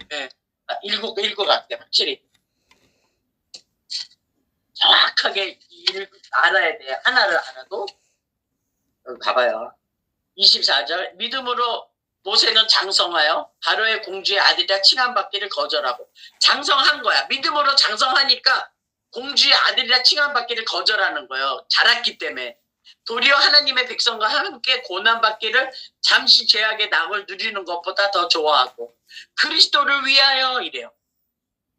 읽고 갈게요. 확실히 정확하게 알아야 돼요. 하나를 알아도. 여기 봐봐요. 24절 믿음으로 모세는 장성하여 바로의 공주의 아들이라 칭함받기를 거절하고 장성한 거야. 믿음으로 장성하니까 공주의 아들이라 칭함받기를 거절하는 거예요. 자랐기 때문에. 도리어 하나님의 백성과 함께 고난받기를 잠시 죄악의 낙을 누리는 것보다 더 좋아하고 그리스도를 위하여 이래요.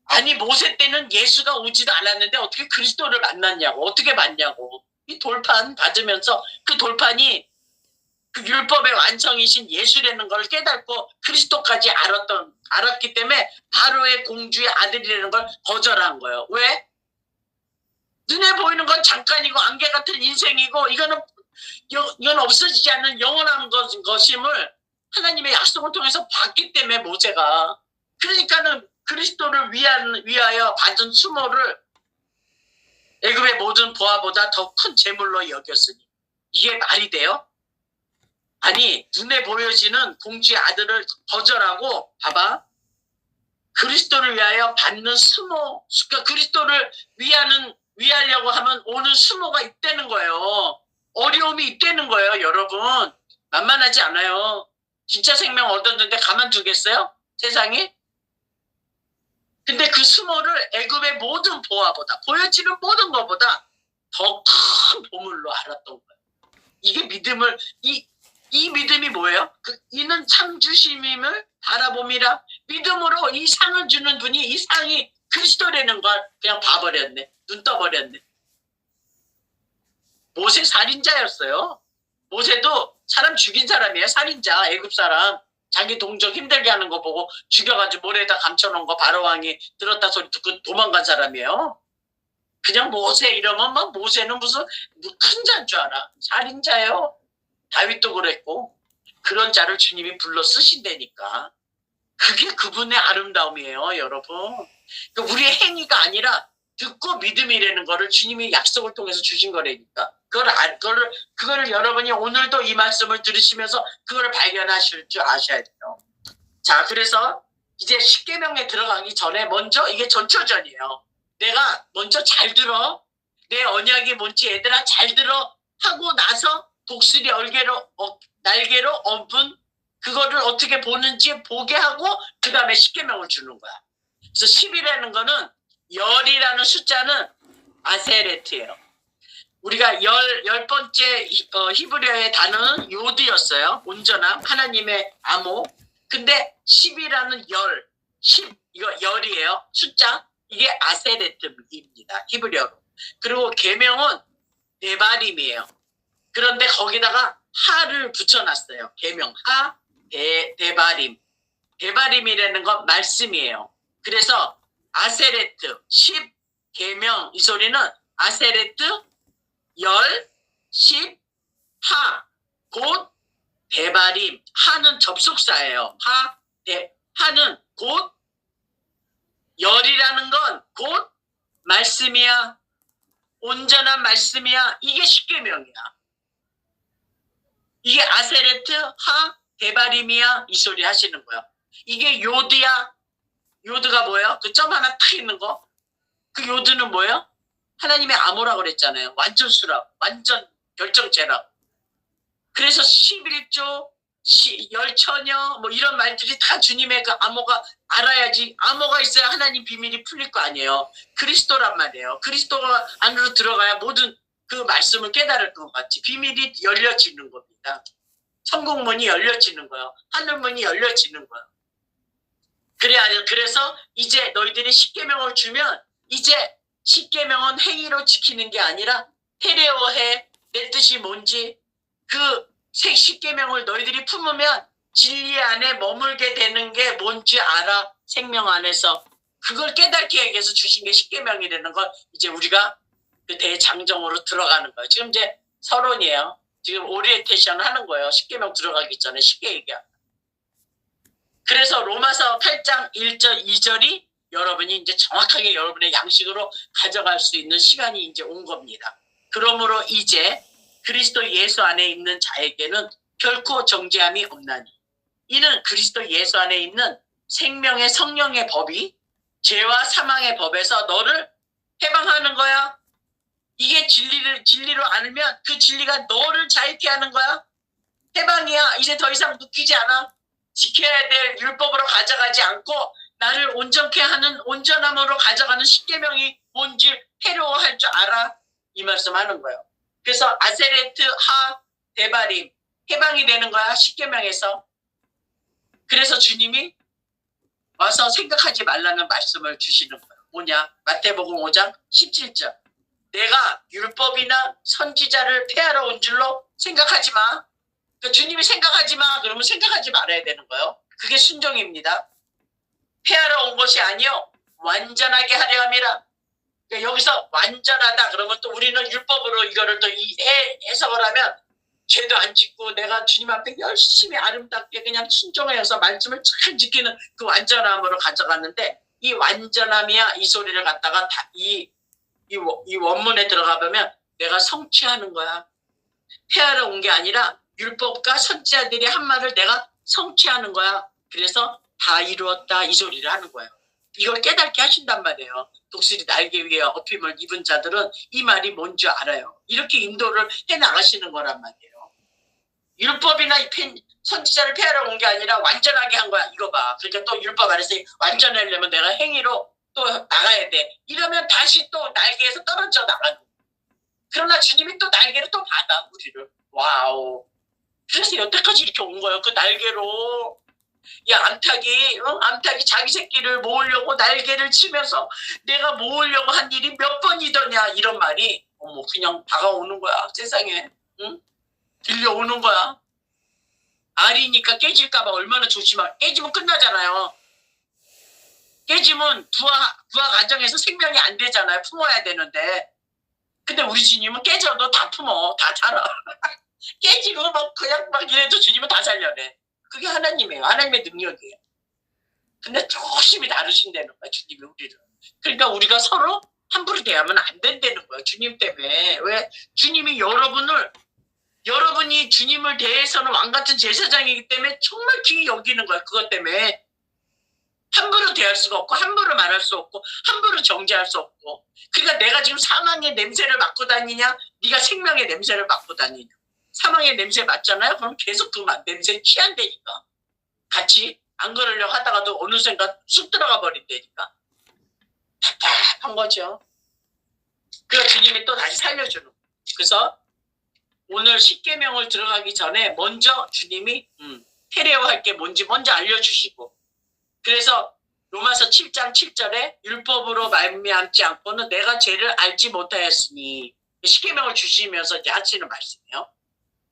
아니 모세 때는 예수가 오지도 않았는데 어떻게 그리스도를 만났냐고. 어떻게 만냐고. 이 돌판 받으면서 그 돌판이 그 율법의 완성이신 예수라는 걸 깨닫고 그리스도까지 알았기 때문에 바로의 공주의 아들이라는 걸 거절한 거예요. 왜? 눈에 보이는 건 잠깐이고 안개 같은 인생이고 이건 없어지지 않는 영원한 것임을 하나님의 약속을 통해서 봤기 때문에 모세가. 그러니까는 그리스도를 위하여 받은 수모를 애굽의 모든 보화보다 더 큰 재물로 여겼으니 이게 말이 돼요? 아니 눈에 보여지는 공주의 아들을 거절하고 봐봐. 그리스도를 위하여 받는 수모, 그러니까 그리스도를 위하려고 하면 오는 수모가 있다는 거예요. 어려움이 있다는 거예요. 여러분 만만하지 않아요. 진짜 생명 얻었는데 가만두겠어요? 세상이? 근데 그 수모를 애굽의 모든 보화보다 보여지는 모든 것보다 더 큰 보물로 알았던 거예요. 이게 믿음을 이 믿음이 뭐예요? 이는 창주심임을 바라봄이라. 믿음으로 이 상을 주는 분이 이 상이 그리스도라는 걸 그냥 봐버렸네. 눈 떠버렸네. 모세 살인자였어요. 모세도 사람 죽인 사람이에요. 살인자. 애굽 사람. 자기 동족 힘들게 하는 거 보고 죽여가지고 모래에다 감춰놓은 거 바로왕이 들었다 소리 듣고 도망간 사람이에요. 그냥 모세 이러면 막 모세는 무슨 큰 자인 줄 알아. 살인자예요. 다윗도 그랬고. 그런 자를 주님이 불러 쓰신다니까. 그게 그분의 아름다움이에요, 여러분. 우리의 행위가 아니라 듣고 믿음이라는 거를 주님이 약속을 통해서 주신 거라니까. 그거를 여러분이 오늘도 이 말씀을 들으시면서 그걸 발견하실 줄 아셔야 돼요. 자, 그래서 이제 십계명에 들어가기 전에 먼저 이게 전초전이에요. 내가 먼저 잘 들어. 내 언약이 뭔지 얘들아 잘 들어 하고 나서 독수리 날개로 엎은 그거를 어떻게 보는지 보게 하고 그 다음에 십계명을 주는 거야. 그래서 10이라는 거는 열이라는 숫자는 아세레트예요. 우리가 열 번째 히브리어의 단어는 요드였어요. 온전함, 하나님의 암호. 근데 10이라는 열, 10 이거 열이에요. 숫자 이게 아세레트입니다. 히브리어로. 그리고 계명은 데바림이에요. 그런데 거기다가 하를 붙여놨어요. 계명 하, 데바림. 데바림이라는 건 말씀이에요. 그래서 아세레트 10 계명 이 소리는 아세레트 열 10 하 곧 데바림. 하는 접속사예요. 하는 곧 열이라는 건 곧 말씀이야. 온전한 말씀이야. 이게 십계명이야. 이게 아세레트 하 데바림이야. 이 소리 하시는 거야. 이게 요드야. 요드가 뭐예요? 그 점 하나 탁 있는 거. 그 요드는 뭐예요? 하나님의 암호라고 그랬잖아요. 완전 수락, 완전 결정체락. 그래서 11조, 열처녀 뭐 이런 말들이 다 주님의 그 암호가 알아야지. 암호가 있어야 하나님 비밀이 풀릴 거 아니에요. 그리스도란 말이에요. 그리스도가 안으로 들어가야 모든 그 말씀을 깨달을 것 같이 비밀이 열려지는 겁니다. 천국문이 열려지는 거예요. 하늘문이 열려지는 거예요. 그래서 이제 너희들이 십계명을 주면 이제 십계명은 행위로 지키는 게 아니라 테레오해. 내 뜻이 뭔지 그 십계명을 너희들이 품으면 진리 안에 머물게 되는 게 뭔지 알아. 생명 안에서. 그걸 깨닫게 하기 위해서 주신 게 십계명이라는 걸 이제 우리가 그 대장정으로 들어가는 거예요. 지금 이제 서론이에요. 지금 오리엔테이션 하는 거예요. 십계명 들어가기 전에 쉽게 얘기하면. 그래서 로마서 8장 1절 2절이 여러분이 이제 정확하게 여러분의 양식으로 가져갈 수 있는 시간이 이제 온 겁니다. 그러므로 이제 그리스도 예수 안에 있는 자에게는 결코 정죄함이 없나니 이는 그리스도 예수 안에 있는 생명의 성령의 법이 죄와 사망의 법에서 너를 해방하는 거야. 이게 진리로 알면 그 진리가 너를 자유케 하는 거야. 해방이야. 이제 더 이상 묶이지 않아. 지켜야 될 율법으로 가져가지 않고 나를 온전케 하는 온전함으로 가져가는 십계명이 뭔지 해로워할 줄 알아. 이 말씀하는 거예요. 그래서 아세레트 하 데바림 해방이 되는 거야. 십계명에서. 그래서 주님이 와서 생각하지 말라는 말씀을 주시는 거예요. 뭐냐? 마태복음 5장 17절. 내가 율법이나 선지자를 폐하러 온 줄로 생각하지 마. 그러니까 주님이 생각하지 마. 그러면 생각하지 말아야 되는 거예요. 그게 순종입니다. 폐하러 온 것이 아니요 완전하게 하려 함이라. 그러니까 여기서 완전하다 그러면 또 우리는 율법으로 이거를 또 해석을 하면 죄도 안 짓고 내가 주님 앞에 열심히 아름답게 그냥 순종해서 말씀을 잘 지키는 그 완전함으로 가져갔는데 이 완전함이야 이 소리를 갖다가 이 원문에 들어가 보면 내가 성취하는 거야. 폐하러 온 게 아니라 율법과 선지자들이 한 말을 내가 성취하는 거야. 그래서 다 이루었다 이 소리를 하는 거예요. 이걸 깨닫게 하신단 말이에요. 독수리 날개 위에 업힘을 입은 자들은 이 말이 뭔지 알아요. 이렇게 인도를 해나가시는 거란 말이에요. 율법이나 선지자를 폐하러 온 게 아니라 완전하게 한 거야. 이거 봐. 그러니까 또 율법 안에서 완전하려면 내가 행위로 또 나가야 돼. 이러면 다시 또 날개에서 떨어져 나가는 거야. 그러나 주님이 또 날개를 또 받아 우리를. 와우. 그래서 여태까지 이렇게 온 거예요. 그 날개로. 야 암탉이 자기 새끼를 모으려고 날개를 치면서 내가 모으려고 한 일이 몇 번이더냐 이런 말이 어머 그냥 다가오는 거야. 세상에. 응? 들려오는 거야. 알이니까 깨질까 봐 얼마나 조심하. 깨지면 끝나잖아요. 깨지면 부하 가정에서 생명이 안 되잖아요. 품어야 되는데. 근데 우리 주님은 깨져도 다 품어. 다 살아. 깨지고 막 그냥 막 이래도 주님은 다 살려내. 그게 하나님이에요. 하나님의 능력이에요. 근데 조심히 다루신다는 거야. 주님이 우리를. 그러니까 우리가 서로 함부로 대하면 안 된다는 거야. 주님 때문에. 왜? 주님이 여러분이 주님을 대해서는 왕같은 제사장이기 때문에 정말 귀히 여기는 거야. 그것 때문에. 함부로 대할 수가 없고 함부로 말할 수 없고 함부로 정죄할 수 없고. 그러니까 내가 지금 사망의 냄새를 맡고 다니냐 네가 생명의 냄새를 맡고 다니냐. 사망의 냄새 맡잖아요. 그럼 계속 그 냄새에 취한다니까. 같이 안 그러려고 하다가도 어느 순간 쑥 들어가 버린다니까. 답답한 거죠. 그래서 주님이 또 다시 살려주는 거예요. 그래서 오늘 십계명을 들어가기 전에 먼저 주님이 테레오할 게 뭔지 먼저 알려주시고 그래서 로마서 7장 7절에 율법으로 말미암지 않고는 내가 죄를 알지 못하였으니 십계명을 주시면서 이제 하시는 말씀이에요.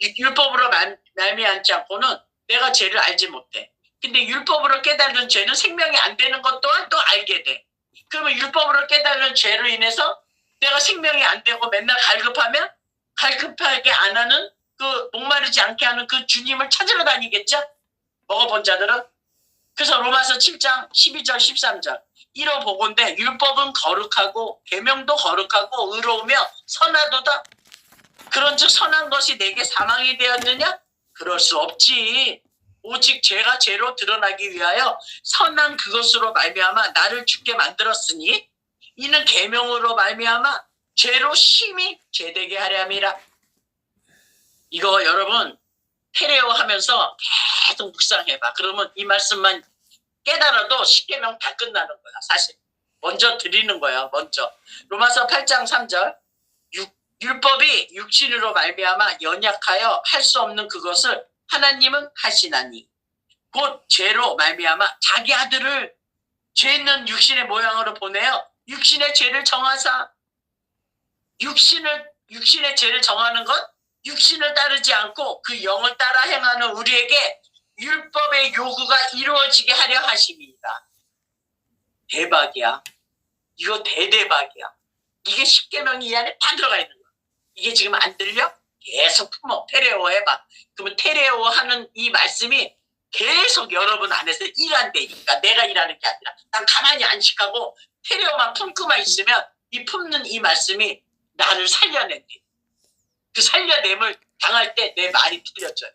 율법으로 말미암지 않고는 내가 죄를 알지 못해. 근데 율법으로 깨달은 죄는 생명이 안 되는 것 또한 또 알게 돼. 그러면 율법으로 깨달은 죄로 인해서 내가 생명이 안 되고 맨날 갈급하면 갈급하게 안 하는 그 목마르지 않게 하는 그 주님을 찾으러 다니겠죠? 먹어본 자들은. 그래서 로마서 7장 12절 13절 이러 보건대 율법은 거룩하고 계명도 거룩하고 의로우며 선하도다. 그런즉 선한 것이 내게 사망이 되었느냐? 그럴 수 없지. 오직 죄가 죄로 드러나기 위하여 선한 그것으로 말미암아 나를 죽게 만들었으니 이는 계명으로 말미암아 죄로 심히 죄되게 하려 함이라. 이거 여러분 테레오 하면서 계속 묵상해봐. 그러면 이 말씀만 깨달아도 십계명 다 끝나는 거야. 사실 먼저 드리는 거야. 먼저 로마서 8장 3절 율법이 육신으로 말미암아 연약하여 할 수 없는 그것을 하나님은 하시나니 곧 죄로 말미암아 자기 아들을 죄 있는 육신의 모양으로 보내어 육신의 죄를 정하사. 육신의 죄를 정하는 건 육신을 따르지 않고 그 영을 따라 행하는 우리에게 율법의 요구가 이루어지게 하려 하심이니라. 대박이야. 이거 대대박이야. 이게 십계명이 이 안에 다 들어가 있는 거야. 이게 지금 안 들려? 계속 품어. 테레오 해봐. 그러면 테레오 하는 이 말씀이 계속 여러분 안에서 일한다니까. 내가 일하는 게 아니라. 난 가만히 안식하고 테레오만 품고만 있으면 이 품는 이 말씀이 나를 살려낸대. 그 살려냄을 당할 때 내 말이 틀려져요.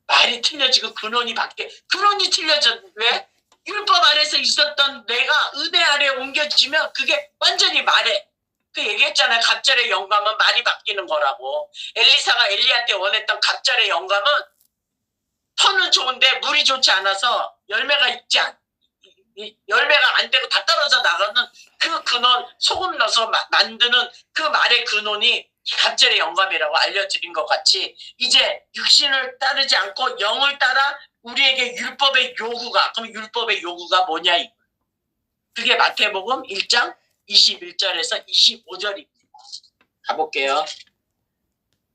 말이 틀려지고 근원이 바뀌어. 근원이 틀려져. 왜? 율법 아래서 있었던 내가 은혜 아래 옮겨지면 그게 완전히 말해. 그 얘기했잖아요. 갑절의 영감은 말이 바뀌는 거라고. 엘리사가 엘리야한테 원했던 갑절의 영감은 터는 좋은데 물이 좋지 않아서 열매가 안 되고 다 떨어져 나가는 그 근원, 소금 넣어서 만드는 그 말의 근원이 갑절의 영감이라고 알려드린 것 같이 이제 육신을 따르지 않고 영을 따라 우리에게 율법의 요구가, 그럼 율법의 요구가 뭐냐? 그게 마태복음 1장 21절에서 25절입니다. 가볼게요.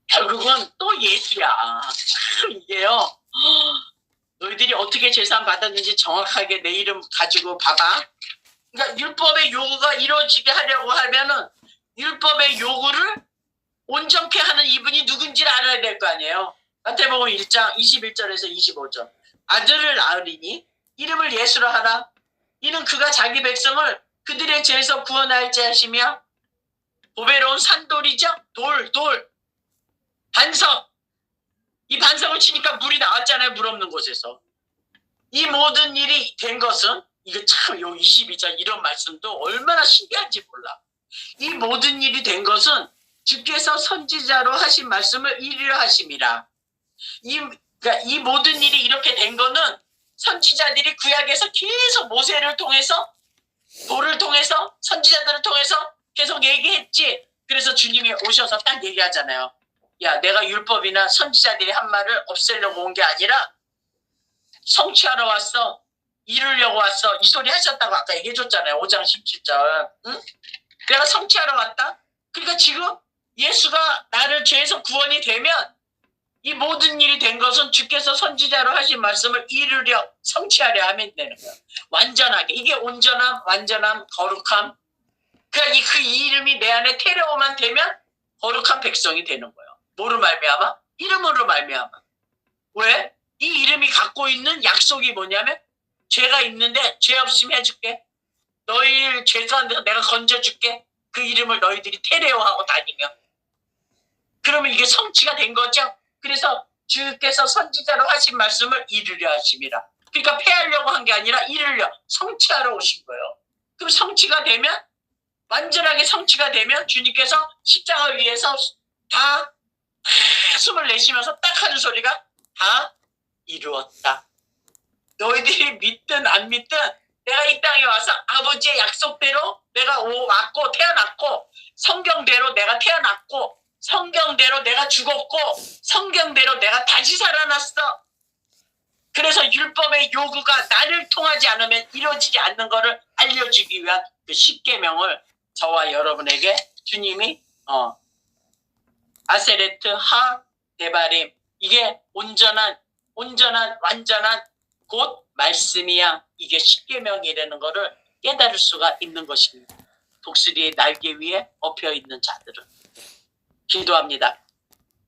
결국은 또 예수야. 이게요. 너희들이 어떻게 제사 받았는지 정확하게 내 이름 가지고 봐봐. 그러니까 율법의 요구가 이루어지게 하려고 하면은 율법의 요구를 온전케 하는 이분이 누군지를 알아야 될 거 아니에요. 마태복음 1장 21절에서 25절. 아들을 낳으리니 이름을 예수라 하라. 이는 그가 자기 백성을 그들의 죄에서 구원할지 하시며 보배로운 산돌이죠. 돌. 반석. 이 반석을 치니까 물이 나왔잖아요. 물 없는 곳에서. 이 모든 일이 된 것은 이거 참 요 22절 이런 말씀도 얼마나 신기한지 몰라. 이 모든 일이 된 것은 주께서 선지자로 하신 말씀을 이루려 하심이라. 그러니까 이 모든 일이 이렇게 된 거는 선지자들이 구약에서 계속 모세를 통해서 돌을 통해서 선지자들을 통해서 계속 얘기했지. 그래서 주님이 오셔서 딱 얘기하잖아요. 야, 내가 율법이나 선지자들이 한 말을 없애려고 온 게 아니라 성취하러 왔어. 이루려고 왔어. 이 소리 하셨다고 아까 얘기해줬잖아요. 5장 17절. 응? 내가 성취하러 왔다. 그러니까 지금 예수가 나를 죄에서 구원이 되면 이 모든 일이 된 것은 주께서 선지자로 하신 말씀을 이루려 성취하려 하면 되는 거예요. 완전하게. 이게 온전함, 완전함, 거룩함. 그러니까 그 이름이 내 안에 테레오만 되면 거룩한 백성이 되는 거예요. 뭐로 말미암아? 이름으로 말미암아. 왜? 이 이름이 갖고 있는 약속이 뭐냐면 죄가 있는데 죄 없음 해줄게. 너희 죄 가운데서 내가 건져줄게. 그 이름을 너희들이 테레오하고 다니며. 그러면 이게 성취가 된 거죠. 그래서 주께서 선지자로 하신 말씀을 이루려 하심이라. 그러니까 폐하려고 한 게 아니라 이루려, 성취하러 오신 거예요. 그럼 성취가 되면, 완전하게 성취가 되면 주님께서 십자가 위에서 다 숨을 내쉬면서 딱 하는 소리가 다 이루었다. 너희들이 믿든 안 믿든 내가 이 땅에 와서 아버지의 약속대로 내가 왔고 태어났고 성경대로 내가 태어났고 성경대로 내가 죽었고 성경대로 내가 다시 살아났어. 그래서 율법의 요구가 나를 통하지 않으면 이루어지지 않는 것을 알려주기 위한 그 십계명을 저와 여러분에게 주님이 아세레트 하 데바림, 이게 온전한 완전한 곧 말씀이야. 이게 십계명이라는 것을 깨달을 수가 있는 것입니다. 독수리의 날개 위에 엎여 있는 자들은. 기도합니다.